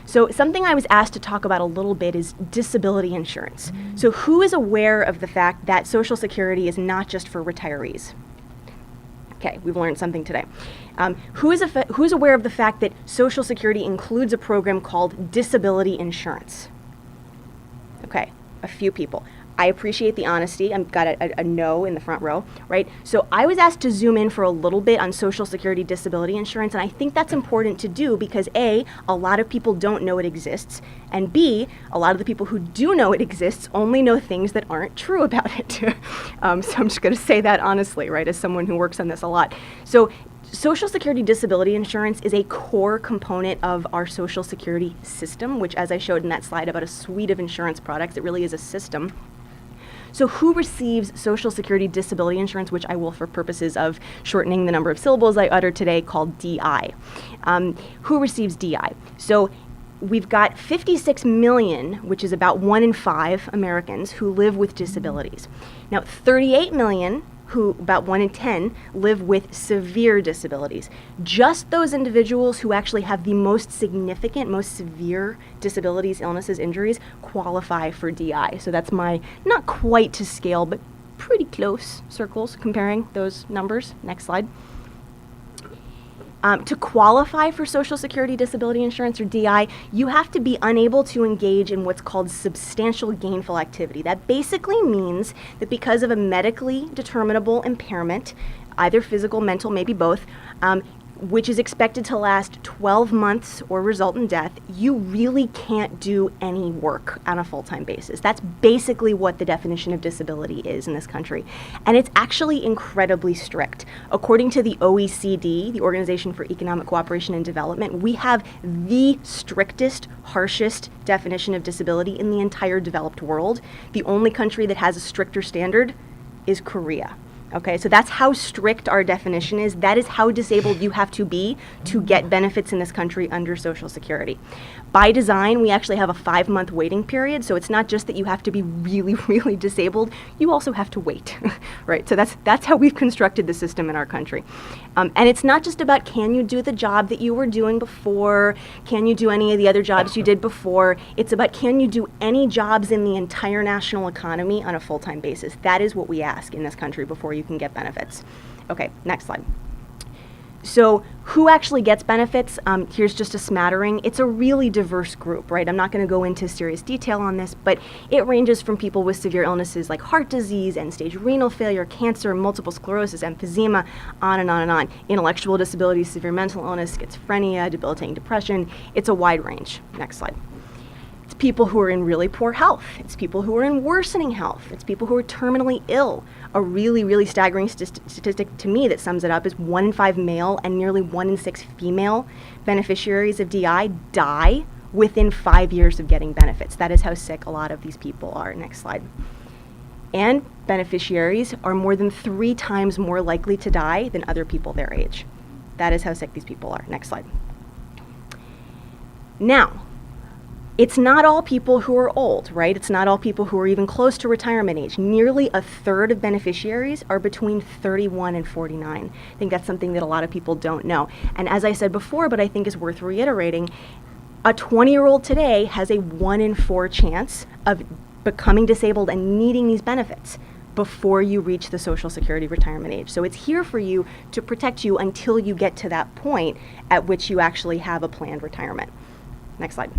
So something I was asked to talk about a little bit is disability insurance. So who is aware of the fact that Social Security is not just for retirees? Okay, we've learned something today. Who's aware of the fact that Social Security includes a program called disability insurance? Okay, a few people. I appreciate the honesty. I've got a no in the front row, right? So I was asked to zoom in for a little bit on Social Security disability insurance, and I think that's important to do because A, a lot of people don't know it exists, and B, a lot of the people who do know it exists only know things that aren't true about it. So I'm just going to say that honestly, right, as someone who works on this a lot. So Social Security disability insurance is a core component of our Social Security system, which, as I showed in that slide about a suite of insurance products, it really is a system. So who receives Social Security disability insurance, which I will, for purposes of shortening the number of syllables I uttered today, call DI? Who receives DI? So we've got 56 million, which is about 1 in 5 Americans who live with disabilities. Now, 38 million, who about 1 in 10 live with severe disabilities. Just those individuals who actually have the most significant, most severe disabilities, illnesses, injuries qualify for DI. So that's my, not quite to scale, but pretty close circles comparing those numbers. Next slide. To qualify for Social Security disability insurance or DI, you have to be unable to engage in what's called substantial gainful activity. That basically means that because of a medically determinable impairment, either physical, mental, maybe both, which is expected to last 12 months or result in death, you really can't do any work on a full-time basis. That's basically what the definition of disability is in this country. And it's actually incredibly strict. According to the OECD, the Organization for Economic Cooperation and Development, we have the strictest, harshest definition of disability in the entire developed world. The only country that has a stricter standard is Korea. Okay, so that's how strict our definition is. That is how disabled you have to be to get benefits in this country under Social Security. By design, we actually have a 5-month waiting period, so it's not just that you have to be really, really disabled, you also have to wait, right? So that's how we've constructed the system in our country. And it's not just about can you do the job that you were doing before, can you do any of the other jobs you did before, it's about can you do any jobs in the entire national economy on a full-time basis. That is what we ask in this country before you can get benefits. Okay, next slide. So who actually gets benefits? Here's just a smattering. It's a really diverse group, right? I'm not going to go into serious detail on this, but it ranges from people with severe illnesses like heart disease, end-stage renal failure, cancer, multiple sclerosis, emphysema, on and on and on. Intellectual disabilities, severe mental illness, schizophrenia, debilitating depression. It's a wide range. Next slide. It's people who are in really poor health. It's people who are in worsening health. It's people who are terminally ill. A really, really staggering statistic to me that sums it up is 1 in 5 male and nearly 1 in 6 female beneficiaries of DI die within 5 years of getting benefits. That is how sick a lot of these people are. Next slide. And beneficiaries are more than 3 times more likely to die than other people their age. That is how sick these people are. Next slide. Now, it's not all people who are old, right? It's not all people who are even close to retirement age. Nearly a third of beneficiaries are between 31 and 49. I think that's something that a lot of people don't know. And as I said before, but I think is worth reiterating, a 20-year-old today has a 1 in 4 chance of becoming disabled and needing these benefits before you reach the Social Security retirement age. So it's here for you to protect you until you get to that point at which you actually have a planned retirement. Next slide.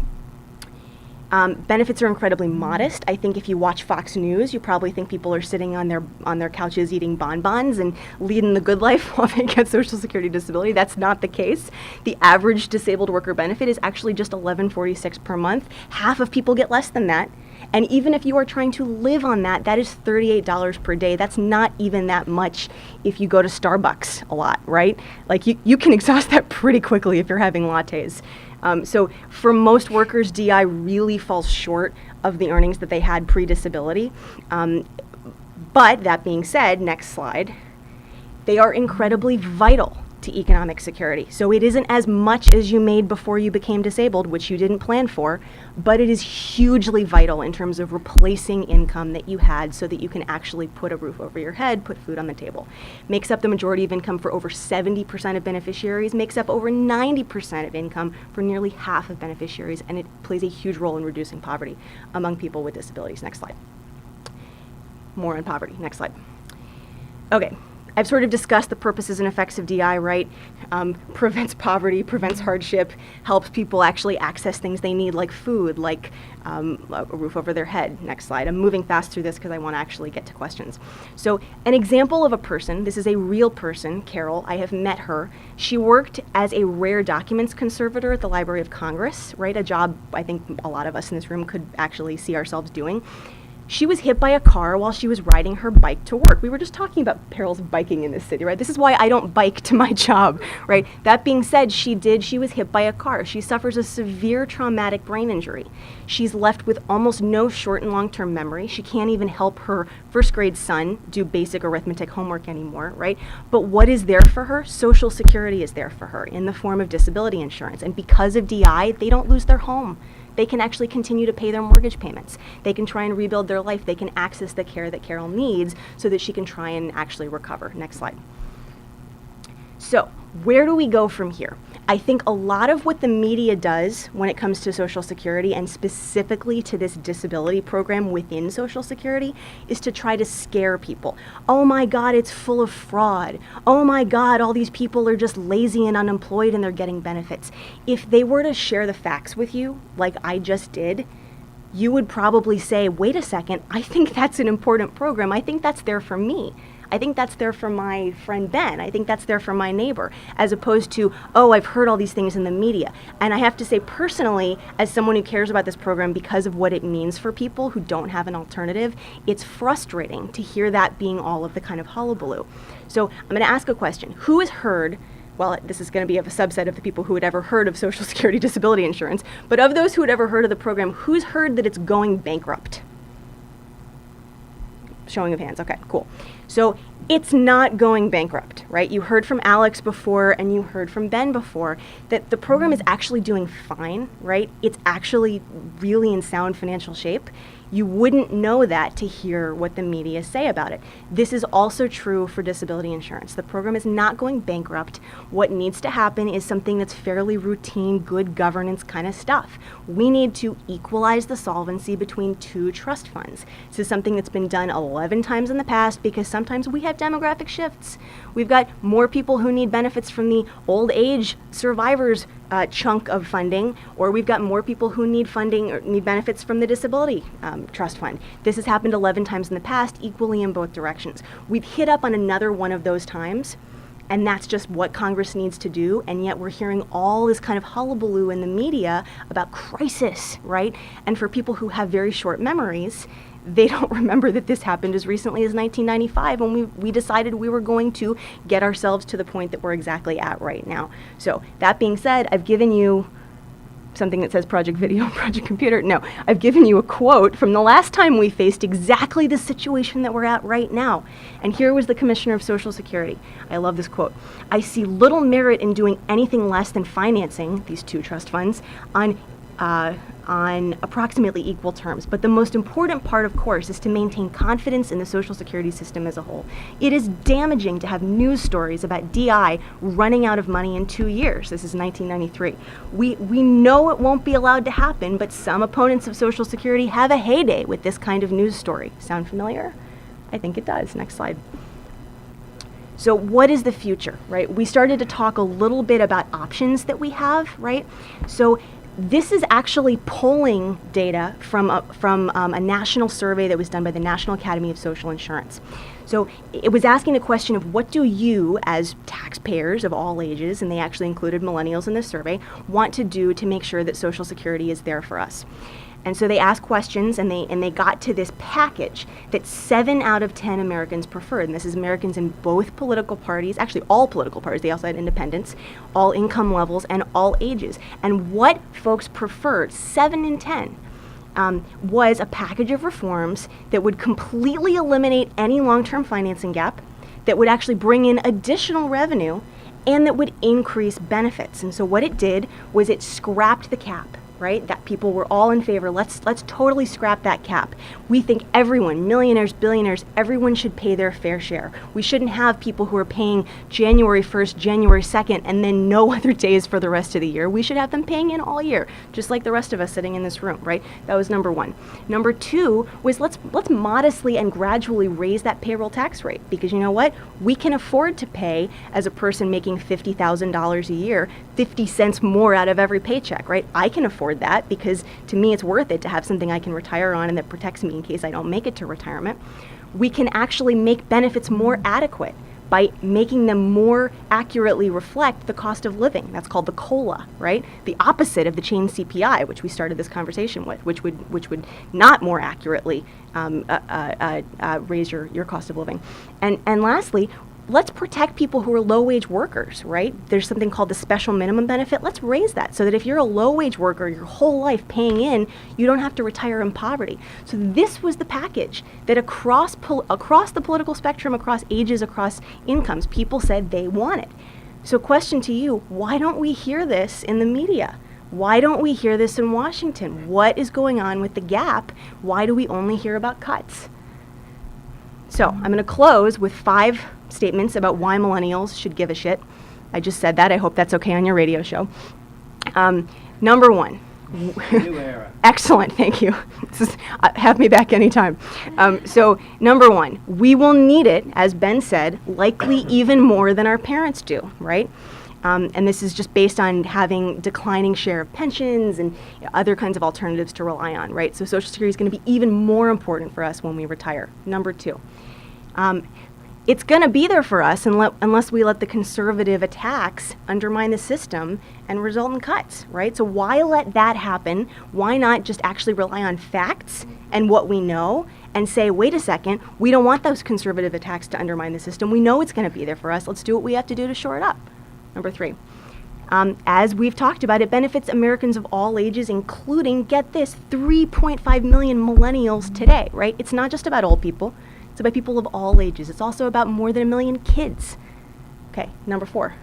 Benefits are incredibly modest. I think if you watch Fox News, you probably think people are sitting on their couches eating bonbons and leading the good life while they get Social Security disability. That's not the case. The average disabled worker benefit is actually just $11.46 per month. Half of people get less than that. And even if you are trying to live on that, that is $38 per day. That's not even that much if you go to Starbucks a lot, right? Like you can exhaust that pretty quickly if you're having lattes. So for most workers, DI really falls short of the earnings that they had pre-disability. But that being said, next slide, they are incredibly vital to economic security. So it isn't as much as you made before you became disabled, which you didn't plan for, but it is hugely vital in terms of replacing income that you had so that you can actually put a roof over your head, put food on the table. Makes up the majority of income for over 70% of beneficiaries, makes up over 90% of income for nearly half of beneficiaries, and it plays a huge role in reducing poverty among people with disabilities. Next slide. More on poverty. Next slide. Okay. I've sort of discussed the purposes and effects of DI, right? Prevents poverty, prevents hardship, helps people actually access things they need like food, like a roof over their head. Next slide. I'm moving fast through this because I want to actually get to questions. So an example of a person, this is a real person, Carol. I have met her. She worked as a rare documents conservator at the Library of Congress, right? A job I think a lot of us in this room could actually see ourselves doing. She was hit by a car while she was riding her bike to work. We were just talking about perils of biking in this city, right? This is why I don't bike to my job, right? That being said, she was hit by a car. She suffers a severe traumatic brain injury. She's left with almost no short and long-term memory. She can't even help her first grade son do basic arithmetic homework anymore, right? But what is there for her? Social Security is there for her in the form of disability insurance. And because of DI, they don't lose their home. They can actually continue to pay their mortgage payments. They can try and rebuild their life. They can access the care that Carol needs so that she can try and actually recover. Next slide. So where do we go from here? I think a lot of what the media does when it comes to Social Security and specifically to this disability program within Social Security is to try to scare people. Oh my God, it's full of fraud. Oh my God, all these people are just lazy and unemployed and they're getting benefits. If they were to share the facts with you, like I just did, you would probably say, wait a second, I think that's an important program. I think that's there for me. I think that's there for my friend Ben. I think that's there for my neighbor, as opposed to, oh, I've heard all these things in the media. And I have to say personally, as someone who cares about this program because of what it means for people who don't have an alternative, it's frustrating to hear that being all of the kind of hullabaloo. So I'm going to ask a question. Who has heard, well, this is going to be of a subset of the people who had ever heard of Social Security disability insurance, but of those who had ever heard of the program, who's heard that it's going bankrupt? Showing of hands. Okay, cool. So it's not going bankrupt, right? You heard from Alex before and you heard from Ben before that the program is actually doing fine, right? It's actually really in sound financial shape. You wouldn't know that to hear what the media say about it. This is also true for disability insurance. The program is not going bankrupt. What needs to happen is something that's fairly routine, good governance kind of stuff. We need to equalize the solvency between 2 trust funds. This is something that's been done 11 times in the past because sometimes we have demographic shifts. We've got more people who need benefits from the old age survivors chunk of funding, or we've got more people who need funding or need benefits from the disability trust fund. This has happened 11 times in the past, equally in both directions. We've hit up on another one of those times, and that's just what Congress needs to do, and yet we're hearing all this kind of hullabaloo in the media about crisis, right? And for people who have very short memories, they don't remember that this happened as recently as 1995 when we decided we were going to get ourselves to the point that we're exactly at right now. So that being said, I've given you something that says Project Video, Project Computer. No, I've given you a quote from the last time we faced exactly the situation that we're at right now. And here was the Commissioner of Social Security. I love this quote. "I see little merit in doing anything less than financing these two trust funds on approximately equal terms. But the most important part, of course, is to maintain confidence in the Social Security system as a whole. It is damaging to have news stories about DI running out of money in 2 years." This is 1993. We know it won't be allowed to happen, but some opponents of Social Security have a heyday with this kind of news story. Sound familiar? I think it does. Next slide. So what is the future, right? We started to talk a little bit about options that we have, right? So this is actually polling data from a national survey that was done by the National Academy of Social Insurance. So it was asking the question of what do you, as taxpayers of all ages, and they actually included millennials in this survey, want to do to make sure that Social Security is there for us? And so they asked questions, and they got to this package that 7 out of 10 Americans preferred. And this is Americans in both political parties, actually all political parties, they also had independents, all income levels, and all ages. And what folks preferred, 7 in 10, was a package of reforms that would completely eliminate any long-term financing gap, that would actually bring in additional revenue, and that would increase benefits. And so what it did was it scrapped the cap, right? That people were all in favor. Let's totally scrap that cap. We think everyone, millionaires, billionaires, everyone should pay their fair share. We shouldn't have people who are paying January 1st, January 2nd, and then no other days for the rest of the year. We should have them paying in all year, just like the rest of us sitting in this room, right? That was number one. Number two was let's modestly and gradually raise that payroll tax rate, because you know what? We can afford to pay, as a person making $50,000 a year, 50 cents more out of every paycheck, right? I can afford that because to me it's worth it to have something I can retire on and that protects me in case I don't make it to retirement. We can actually make benefits more adequate by making them more accurately reflect the cost of living. That's called the COLA, right? The opposite of the chain CPI, which we started this conversation with, which would not more accurately raise your cost of living. And lastly, let's protect people who are low-wage workers, right? There's something called the special minimum benefit. Let's raise that so that if you're a low-wage worker your whole life paying in, you don't have to retire in poverty. So this was the package that across the political spectrum, across ages, across incomes, people said they wanted. So question to you, why don't we hear this in the media? Why don't we hear this in Washington? What is going on with the gap? Why do we only hear about cuts? So I'm going to close with 5 statements about why millennials should give a shit. I just said that. I hope that's okay on your radio show. Number 1. New era. Excellent. Thank you. Have me back anytime. So number 1, we will need it, as Ben said, likely even more than our parents do, right? And this is just based on having declining share of pensions and other kinds of alternatives to rely on, right? So Social Security is going to be even more important for us when we retire. Number 2, it's going to be there for us unless we let the conservative attacks undermine the system and result in cuts, right? So why let that happen? Why not just actually rely on facts and what we know and say, wait a second, we don't want those conservative attacks to undermine the system. We know it's going to be there for us. Let's do what we have to do to shore it up. Number 3, as we've talked about, it benefits Americans of all ages, including, get this, 3.5 million millennials today, right? It's not just about old people. It's about people of all ages. It's also about more than 1 million kids. Okay, number 4,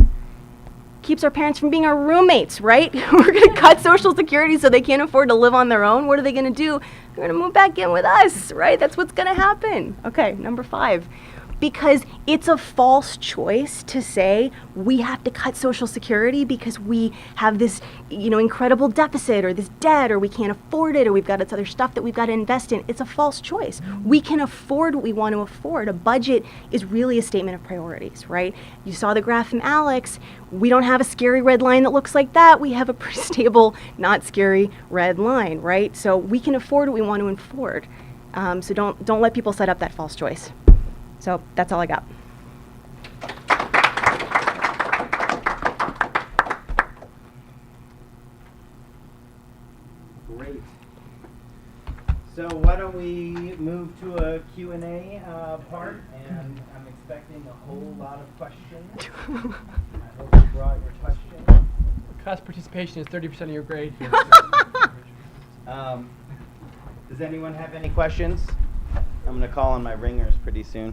keeps our parents from being our roommates, right? We're going to cut Social Security so they can't afford to live on their own. What are they going to do? They're going to move back in with us, right? That's what's going to happen. Okay, number 5. Because it's a false choice to say we have to cut Social Security because we have this, incredible deficit or this debt or we can't afford it or we've got this other stuff that we've got to invest in. It's a false choice. We can afford what we want to afford. A budget is really a statement of priorities, right? You saw the graph from Alex. We don't have a scary red line that looks like that. We have a pretty stable, not scary red line, right? So we can afford what we want to afford. So don't let people set up that false choice. So that's all I got. we move to a Q&A part, and I'm expecting a whole lot of questions. I hope you brought your questions. Class participation is 30% of your grade. Does anyone have any questions? I'm going to call on my ringers pretty soon.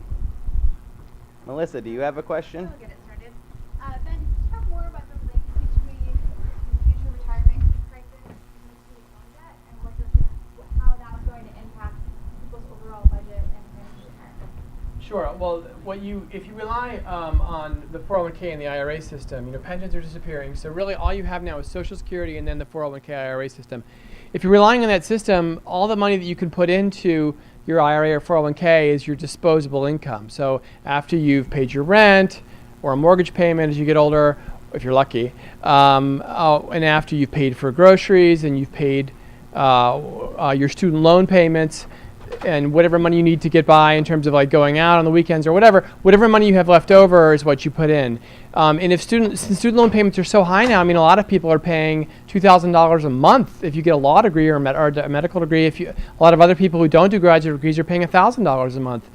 Melissa, do you have a question? I'll get it started. Ben, can you talk more about the link between the future retirement crisis and the student loan debt, and how that's going to impact people's overall budget and retirement? Sure. Well, if you rely on the 401k and the IRA system, pensions are disappearing. So really, all you have now is Social Security and then the 401k IRA system. If you're relying on that system, all the money that you can put into your IRA or 401k is your disposable income. So after you've paid your rent or a mortgage payment as you get older, if you're lucky, and after you've paid for groceries and you've paid your student loan payments and whatever money you need to get by in terms of like going out on the weekends or whatever money you have left over is what you put in. And if student loan payments are so high now, a lot of people are paying $2,000 a month if you get a law degree or a medical degree. A lot of other people who don't do graduate degrees are paying $1,000 a month.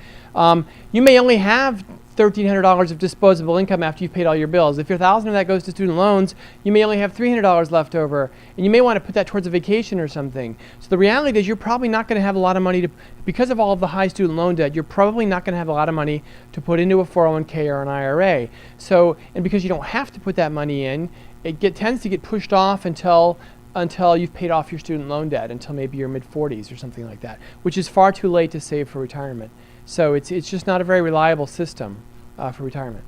You may only have $1,300 of disposable income after you've paid all your bills. If your $1,000 of that goes to student loans, you may only have $300 left over, and you may want to put that towards a vacation or something. So the reality is you're probably not going to have a lot of money because of all of the high student loan debt, you're probably not going to have a lot of money to put into a 401k or an IRA. So, and because you don't have to put that money in, it tends to get pushed off until you've paid off your student loan debt, until maybe your mid-40s or something like that, which is far too late to save for retirement. So it's just not a very reliable system for retirement.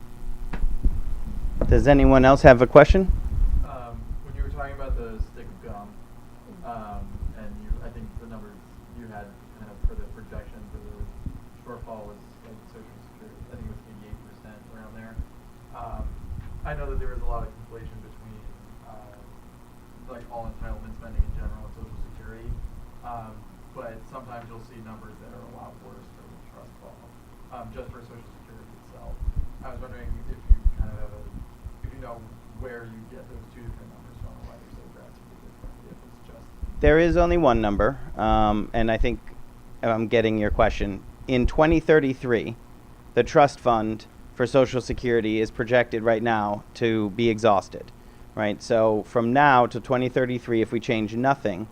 Does anyone else have a question? When you were talking about the stick of gum, and I think the numbers you had kind of for the projection for the shortfall was like Social Security. I think it was 88% around there. I know that there was a lot of conflation between like all entitlement spending in general and Social Security, but sometimes you'll see numbers that are a lot worse for the trust fall, just for Social Security itself. I was wondering if you kind of have if you know where you get those two different numbers from, or why they're so drastically different, if it's just... There is only one number, and I think I'm getting your question. In 2033, the trust fund for Social Security is projected right now to be exhausted, right? So from now to 2033, if we change nothing,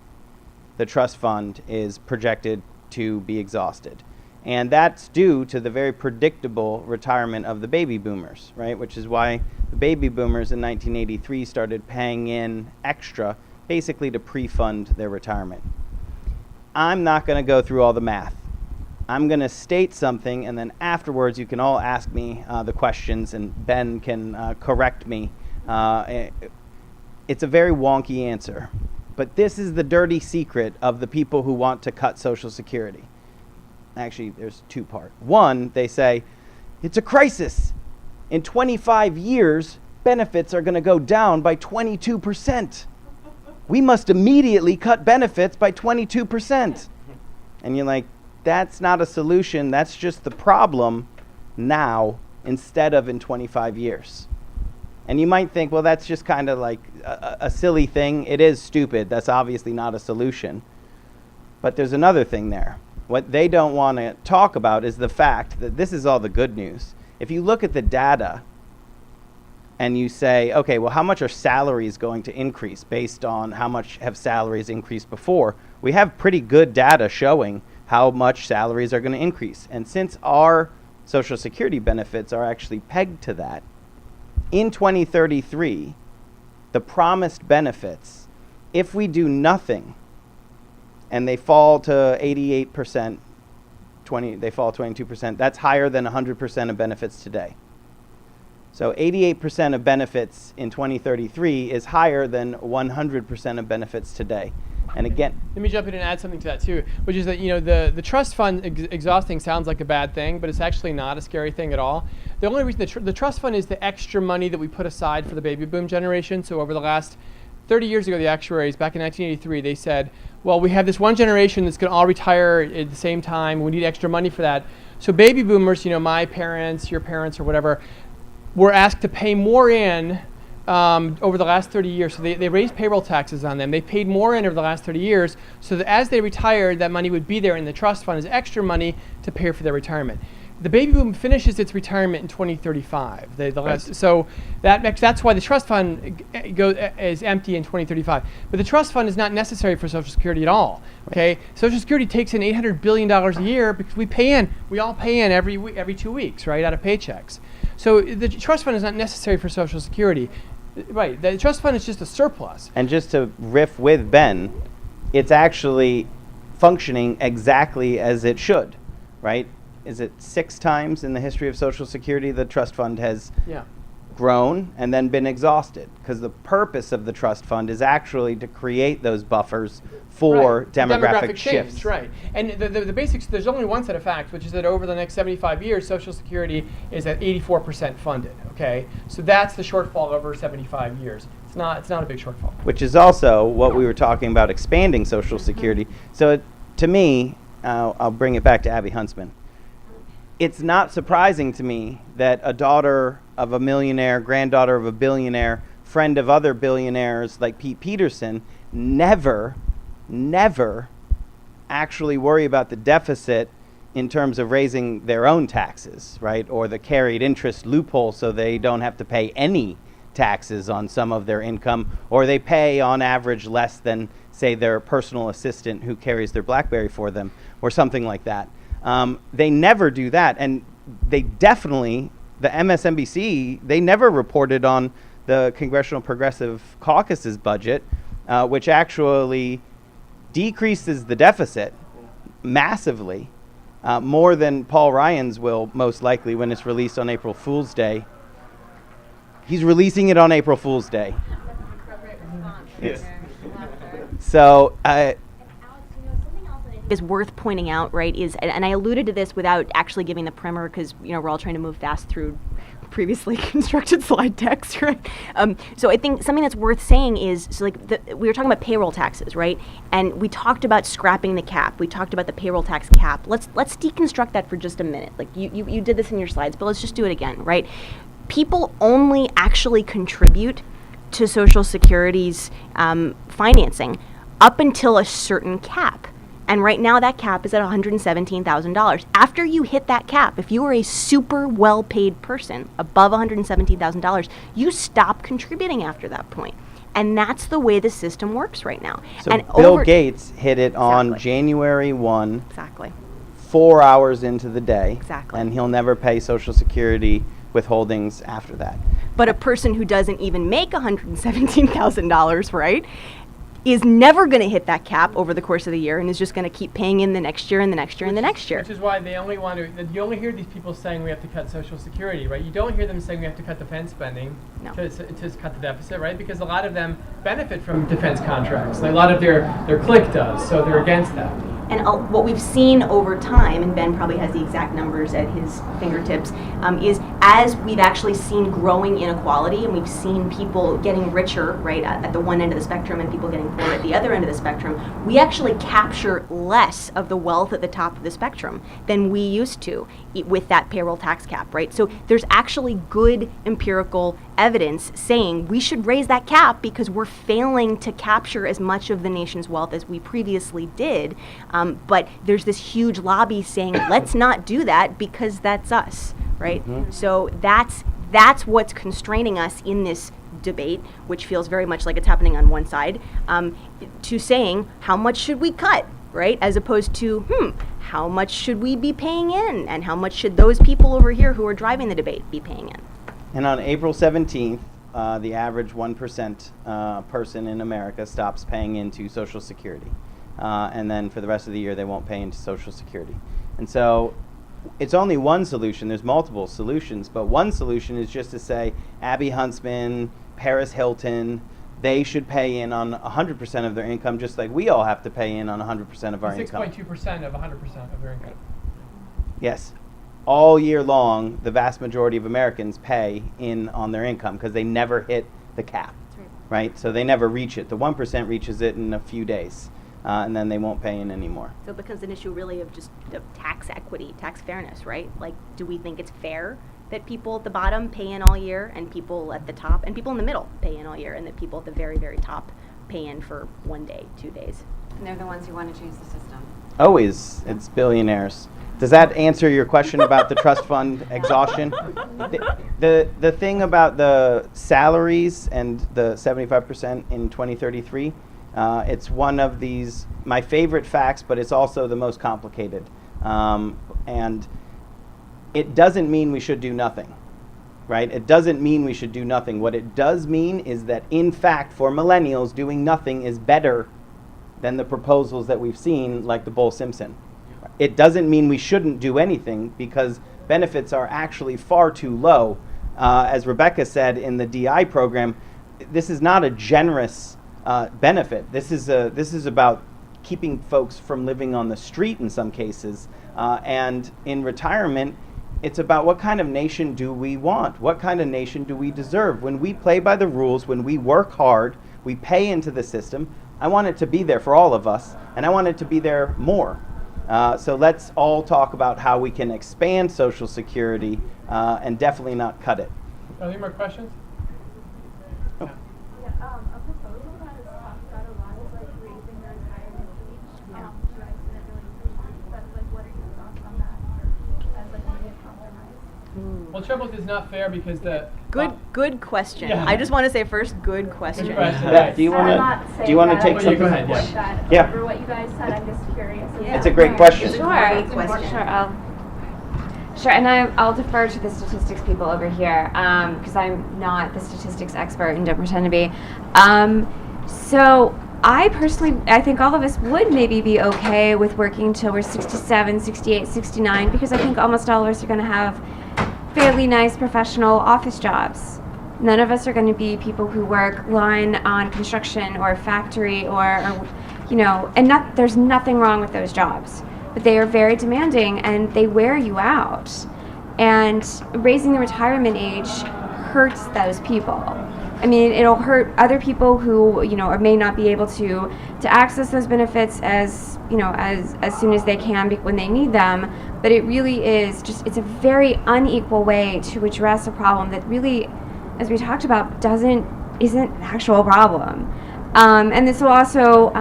the trust fund is projected to be exhausted. And that's due to the very predictable retirement of the baby boomers, right? Which is why the baby boomers in 1983 started paying in extra, basically to pre-fund their retirement. I'm not going to go through all the math. I'm going to state something, and then afterwards you can all ask me the questions, and Ben can correct me. It's a very wonky answer. But this is the dirty secret of the people who want to cut Social Security. Actually, there's two parts. One, they say, it's a crisis. In 25 years, benefits are going to go down by 22%. We must immediately cut benefits by 22%. And you're like, that's not a solution. That's just the problem now instead of in 25 years. And you might think, well, that's just kind of like a silly thing. It is stupid. That's obviously not a solution. But there's another thing there. What they don't want to talk about is the fact that this is all the good news. If you look at the data and you say, okay, well, how much are salaries going to increase based on how much have salaries increased before? We have pretty good data showing how much salaries are going to increase. And since our Social Security benefits are actually pegged to that, in 2033, the promised benefits, if we do nothing, and they fall to 88%, they fall 22%, that's higher than 100% of benefits today. So 88% of benefits in 2033 is higher than 100% of benefits today. And again, let me jump in and add something to that too, which is that the trust fund exhausting sounds like a bad thing, but it's actually not a scary thing at all. The only reason the trust fund is the extra money that we put aside for the baby boom generation. So over the last 30 years ago, the actuaries back in 1983, they said, well, we have this one generation that's going to all retire at the same time. We need extra money for that. So baby boomers, my parents, your parents, or whatever, were asked to pay more in over the last 30 years. So they raised payroll taxes on them. They paid more in over the last 30 years so that as they retired, that money would be there in the trust fund as extra money to pay for their retirement. The baby boom finishes its retirement in 2035. So that's why the trust fund is empty in 2035. But the trust fund is not necessary for Social Security at all. Okay, Social Security takes in $800 billion a year because we all pay in every 2 weeks, right, out of paychecks. So the trust fund is not necessary for Social Security. Right, the trust fund is just a surplus. And just to riff with Ben, it's actually functioning exactly as it should, right? Is it 6 times in the history of Social Security the trust fund has grown and then been exhausted? Because the purpose of the trust fund is actually to create those buffers for demographic shifts. Change, right. And the basics, there's only one set of facts, which is that over the next 75 years, Social Security is at 84% funded, okay? So that's the shortfall over 75 years. It's not a big shortfall. Which is also what we were talking about, expanding Social Security. So to me, I'll bring it back to Abby Huntsman. It's not surprising to me that a daughter of a millionaire, granddaughter of a billionaire, friend of other billionaires like Pete Peterson never actually worry about the deficit in terms of raising their own taxes, right? Or the carried interest loophole so they don't have to pay any taxes on some of their income, or they pay on average less than, say, their personal assistant who carries their BlackBerry for them, or something like that. They never do that, and they definitely, the MSNBC, they never reported on the Congressional Progressive Caucus's budget, which actually decreases the deficit massively, more than Paul Ryan's will most likely when it's released on April Fool's Day. He's releasing it on April Fool's Day. Yes. So, is worth pointing out, right, is, and I alluded to this without actually giving the primer because, we're all trying to move fast through previously constructed slide decks, right? So I think something that's worth saying is, we were talking about payroll taxes, right? And we talked about scrapping the cap. We talked about the payroll tax cap. Let's deconstruct that for just a minute. Like you did this in your slides, but let's just do it again, right? People only actually contribute to Social Security's financing up until a certain cap. And right now that cap is at $117,000. After you hit that cap, if you are a super well-paid person above $117,000, you stop contributing after that point. And that's the way the system works right now. So and Bill Gates hit it on January 1, 4 hours into the day. Exactly. And he'll never pay Social Security withholdings after that. But a person who doesn't even make $117,000, right, is never going to hit that cap over the course of the year and is just going to keep paying in the next year and the next year and the next year. Which is why they only you only hear these people saying we have to cut Social Security, right? You don't hear them saying we have to cut defense spending to cut the deficit, right? Because a lot of them benefit from defense contracts. Like a lot of their clique does, so they're against that. And what we've seen over time, and Ben probably has the exact numbers at his fingertips, is as we've actually seen growing inequality and we've seen people getting richer, right, at the one end of the spectrum and people getting poorer at the other end of the spectrum, we actually capture less of the wealth at the top of the spectrum than we used to with that payroll tax cap, right? So there's actually good empirical evidence saying we should raise that cap because we're failing to capture as much of the nation's wealth as we previously did. But there's this huge lobby saying, let's not do that because that's us, right? Mm-hmm. So that's what's constraining us in this debate, which feels very much like it's happening on one side, to saying, how much should we cut, right? As opposed to, how much should we be paying in? And how much should those people over here who are driving the debate be paying in? And on April 17th, the average 1% person in America stops paying into Social Security. And then for the rest of the year, they won't pay into Social Security. And so it's only one solution. There's multiple solutions, but one solution is just to say Abby Huntsman, Paris Hilton, they should pay in on 100% of their income, just like we all have to pay in on 100% of our income. 6.2% of 100% of their income. Yes. All year long, the vast majority of Americans pay in on their income because they never hit the cap, right? So they never reach it. The 1% reaches it in a few days. And then they won't pay in anymore. So it becomes an issue really of just tax equity, tax fairness, right? Like, do we think it's fair that people at the bottom pay in all year, and people at the top, and people in the middle pay in all year, and that people at the very, very top pay in for 1 day, 2 days. And they're the ones who want to change the system. Always, it's billionaires. Does that answer your question about the trust fund exhaustion? The thing about the salaries and the 75% in 2033, it's one of these, my favorite facts, but it's also the most complicated. And it doesn't mean we should do nothing, right? It doesn't mean we should do nothing. What it does mean is that, in fact, for millennials, doing nothing is better than the proposals that we've seen, like the Bull-Simpson. It doesn't mean we shouldn't do anything, because benefits are actually far too low. As Rebecca said in the DI program, this is not a generous benefit. This is about keeping folks from living on the street in some cases. And in retirement, it's about what kind of nation do we want? What kind of nation do we deserve? When we play by the rules, when we work hard, we pay into the system, I want it to be there for all of us, and I want it to be there more. So let's all talk about how we can expand Social Security and definitely not cut it. Are there any more questions? Yeah, a proposal that is talked about a lot is like raising the retirement age. You guys didn't really push, but like, what are your thoughts on that as like maybe a compromise? Well, trouble is not fair because the Good question. Yeah. I just want to say first, good question. Good question. Beth, do you I'm want not to saying that take I something? Go ahead, yeah. support that Yeah. over what you guys said. I'm just curious. It's a great question. Sure, question. Sure, and I'll defer to the statistics people over here because I'm not the statistics expert and don't pretend to be. So I personally, I think all of us would maybe be okay with working till we're 67, 68, 69, because I think almost all of us are going to have fairly nice professional office jobs. None of us are going to be people who work line on construction or factory or you know, and there's nothing wrong with those jobs, but they are very demanding and they wear you out. And raising the retirement age hurts those people. I mean, it'll hurt other people who, you know, may not be able to access those benefits as, you know, as soon as they can when they need them. But it really is just, it's a very unequal way to address a problem that really, as we talked about, isn't an actual problem. And this will also,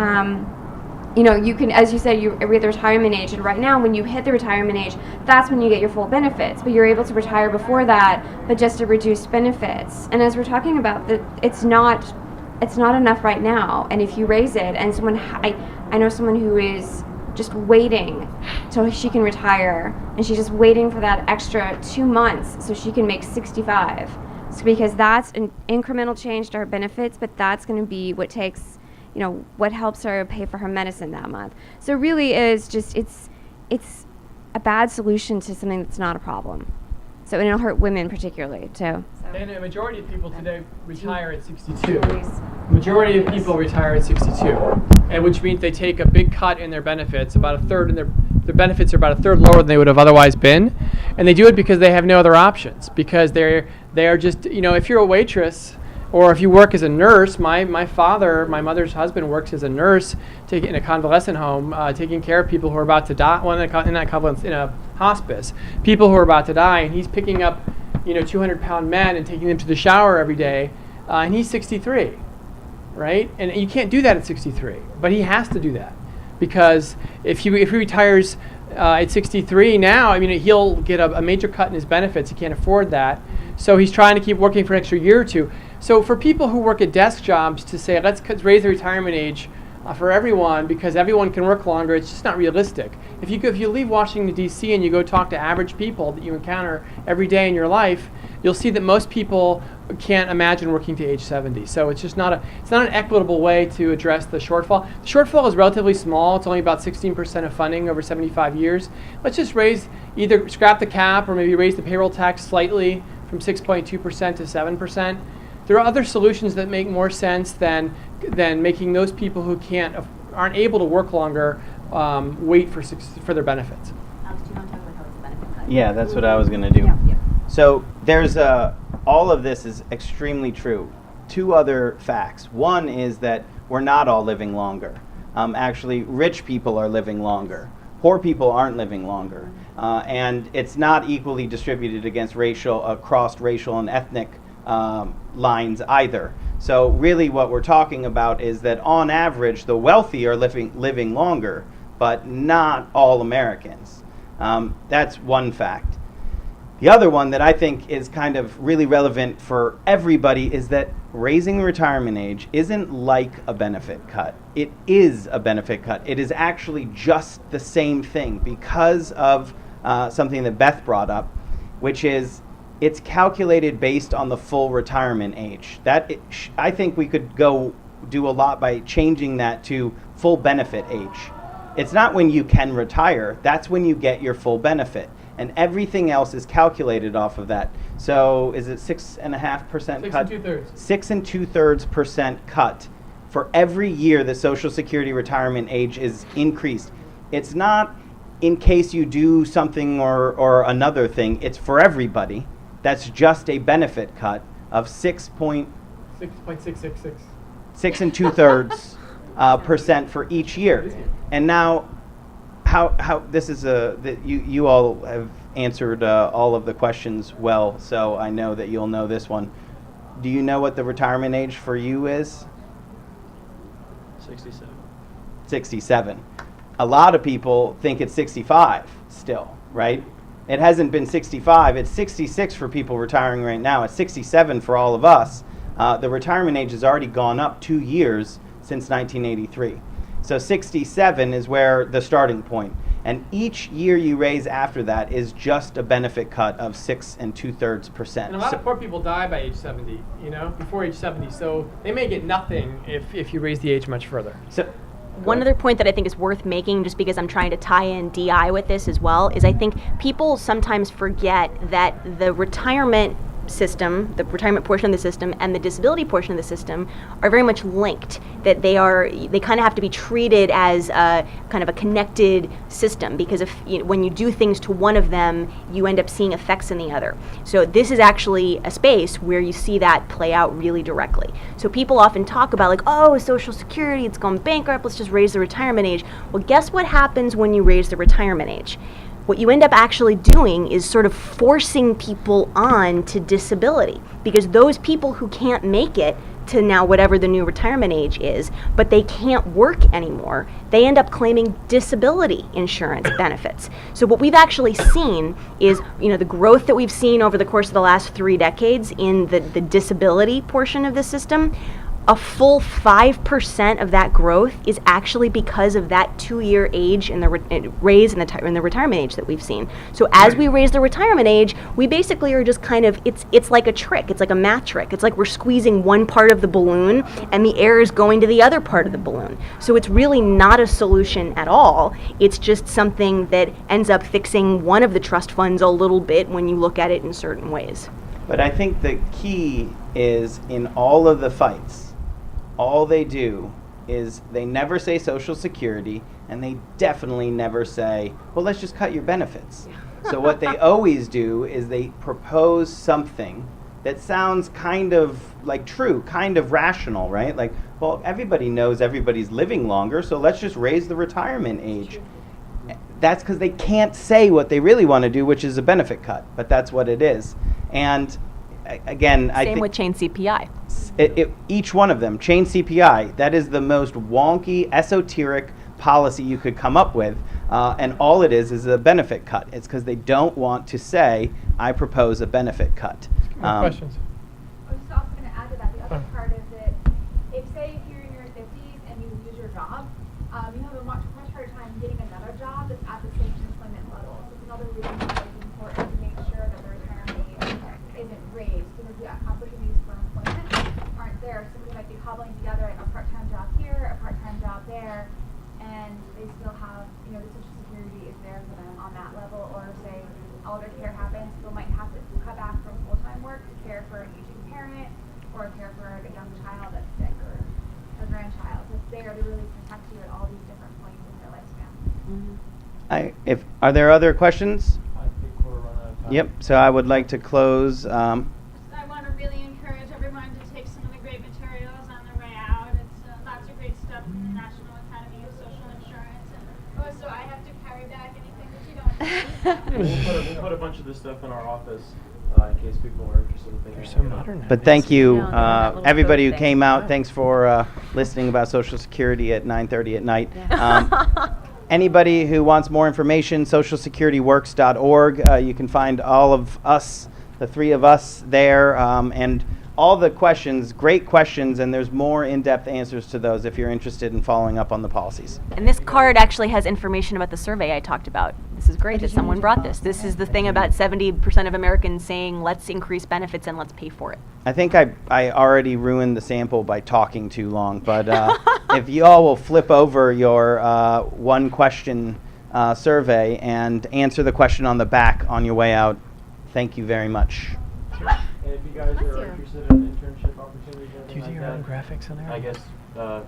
you know, you can, as you said, you're at the retirement age, and right now when you hit the retirement age, that's when you get your full benefits, but you're able to retire before that, but just at reduced benefits. And as we're talking about, that it's not enough right now, and if you raise it, and I know someone who is just waiting till she can retire, and she's just waiting for that extra 2 months so she can make 65. So because that's an incremental change to her benefits, but that's going to be what takes, you know, what helps her pay for her medicine that month. So it really is just, it's a bad solution to something that's not a problem. So, and it'll hurt women particularly too. So. And a majority of people today retire at 62. Majority of people retire at 62, and which means they take a big cut in their benefits, about a third, and their benefits are about a third lower than they would have otherwise been, and they do it because they have no other options, because they are just, you know, if you're a waitress or if you work as a nurse, my mother's husband works as a nurse in a convalescent home, taking care of people who are about to die, in a hospice, people who are about to die, and he's picking up, you know, 200-pound men and taking them to the shower every day, and he's 63, right? And you can't do that at 63, but he has to do that, because if he retires at 63 now, I mean, he'll get a major cut in his benefits. He can't afford that, so he's trying to keep working for an extra year or two. So for people who work at desk jobs to say, let's raise the retirement age for everyone because everyone can work longer, it's just not realistic. If you leave Washington, D.C. and you go talk to average people that you encounter every day in your life, you'll see that most people can't imagine working to age 70. So it's just not an equitable way to address the shortfall. The shortfall is relatively small. It's only about 16% of funding over 75 years. Let's just either scrap the cap or maybe raise the payroll tax slightly from 6.2% to 7%. There are other solutions that make more sense than making those people who aren't able to work longer wait for their benefits. Alex, do you want to talk about how it's a benefit cut? Yeah, that's what I was going to do. Yeah. So there's all of this is extremely true. 2 other facts. One is that we're not all living longer. Actually, rich people are living longer. Poor people aren't living longer, and it's not equally distributed across racial and ethnic lines either. So really what we're talking about is that on average the wealthy are living longer, but not all Americans. That's one fact. The other one that I think is kind of really relevant for everybody is that raising the retirement age isn't like a benefit cut. It is a benefit cut. It is actually just the same thing because of something that Beth brought up, which is it's calculated based on the full retirement age. I think we could go do a lot by changing that to full benefit age. It's not when you can retire, that's when you get your full benefit. And everything else is calculated off of that. So is it 6.5% cut? 6 2/3. 6 2/3% cut for every year the Social Security retirement age is increased. It's not in case you do something or another thing. It's for everybody. That's just a benefit cut of 6.666. 6 2/3% for each year. And now, how this is you all have answered all of the questions well, so I know that you'll know this one. Do you know what the retirement age for you is? 67. 67. A lot of people think it's 65 still, right? It hasn't been 65. It's 66 for people retiring right now. It's 67 for all of us. The retirement age has already gone up 2 years since 1983. So 67 is where the starting point. And each year you raise after that is just a benefit cut of 6 2/3%. And a lot of poor people die by age 70, before age 70. So they may get nothing if you raise the age much further. So, One other point that I think is worth making, just because I'm trying to tie in DI with this as well, is I think people sometimes forget that the retirement system, the retirement portion of the system, and the disability portion of the system are very much linked. That they kind of have to be treated as a kind of a connected system, because when you do things to one of them, you end up seeing effects in the other. So this is actually a space where you see that play out really directly. So people often talk about like, oh, Social Security, it's gone bankrupt, let's just raise the retirement age. Well, guess what happens when you raise the retirement age? What you end up actually doing is sort of forcing people on to disability, because those people who can't make it to now whatever the new retirement age is, but they can't work anymore, they end up claiming disability insurance benefits. So what we've actually seen is, the growth that we've seen over the course of the last 3 decades in the disability portion of the system. A full 5% of that growth is actually because of that 2-year age in the raise in the retirement age that we've seen. So as we raise the retirement age, we basically are just kind of, it's like a trick. It's like a math trick. It's like we're squeezing one part of the balloon and the air is going to the other part of the balloon. So it's really not a solution at all. It's just something that ends up fixing one of the trust funds a little bit when you look at it in certain ways. but I think the key is in all of the fights, all they do is they never say Social Security, and they definitely never say, well, let's just cut your benefits. So what they always do is they propose something that sounds kind of like true, kind of rational, right? Like, well, everybody knows everybody's living longer, so let's just raise the retirement age. That's because they can't say what they really want to do, which is a benefit cut, but that's what it is. And again, I think Same with chain CPI. Each one of them, chain CPI, that is the most wonky, esoteric policy you could come up with, and all it is a benefit cut. It's because they don't want to say, I propose a benefit cut. More questions? I was just also going to add to that, the other part is that if, say, if you're in your 50s and you lose your job, you have a much harder time getting another job that's at the same employment level. So it's another reason why it's important to make sure that the retirement age isn't raised, because the opportunities for employment aren't there. Somebody might be cobbling together a part-time job here, a part-time job there, and they still have, the Social Security is there for them on that level, or say elder care happens, people might have to cut back from full-time work to care for an aging parent or care for a young child that's sick or a grandchild. So it's there to really protect you at all these different points in your lifespan. Are there other questions? I think we're running out of time. Yep, so I would like to close. I want to really encourage everyone to take some of the great materials on their way out. It's lots of great stuff from the National Academy of Social Insurance. And also, I have to carry back We'll put a bunch of this stuff in our office in case people are interested in thinking. You're so modern. But thank you, No, they're that little everybody who code came thing. out. Thanks for listening about Social Security at 9:30 at night. Anybody who wants more information, socialsecurityworks.org. You can find all of us, the three of us there, and all the questions, great questions, and there's more in-depth answers to those if you're interested in following up on the policies. And this card actually has information about the survey I talked about. This is great that someone brought this. This is the thing about 70% of Americans saying, let's increase benefits and let's pay for it. I think I already ruined the sample by talking too long, but if you all will flip over your one question survey and answer the question on the back on your way out, thank you very much. And if you guys are interested in internship opportunities or Do you anything do like your own that, graphics on there? I guess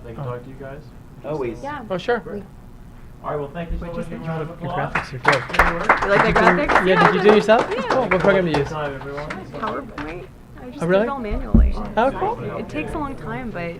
they can talk to you guys. Always. Yeah. Oh, sure. Great. All right, well, thank you so much. Your Round of applause. graphics are good. Good work. You like my graphics? Yeah, did you do it yourself? Cool. What program do you use? Time, everyone. PowerPoint. I just Oh, really? did it all manually. Oh, cool. It takes a long time, but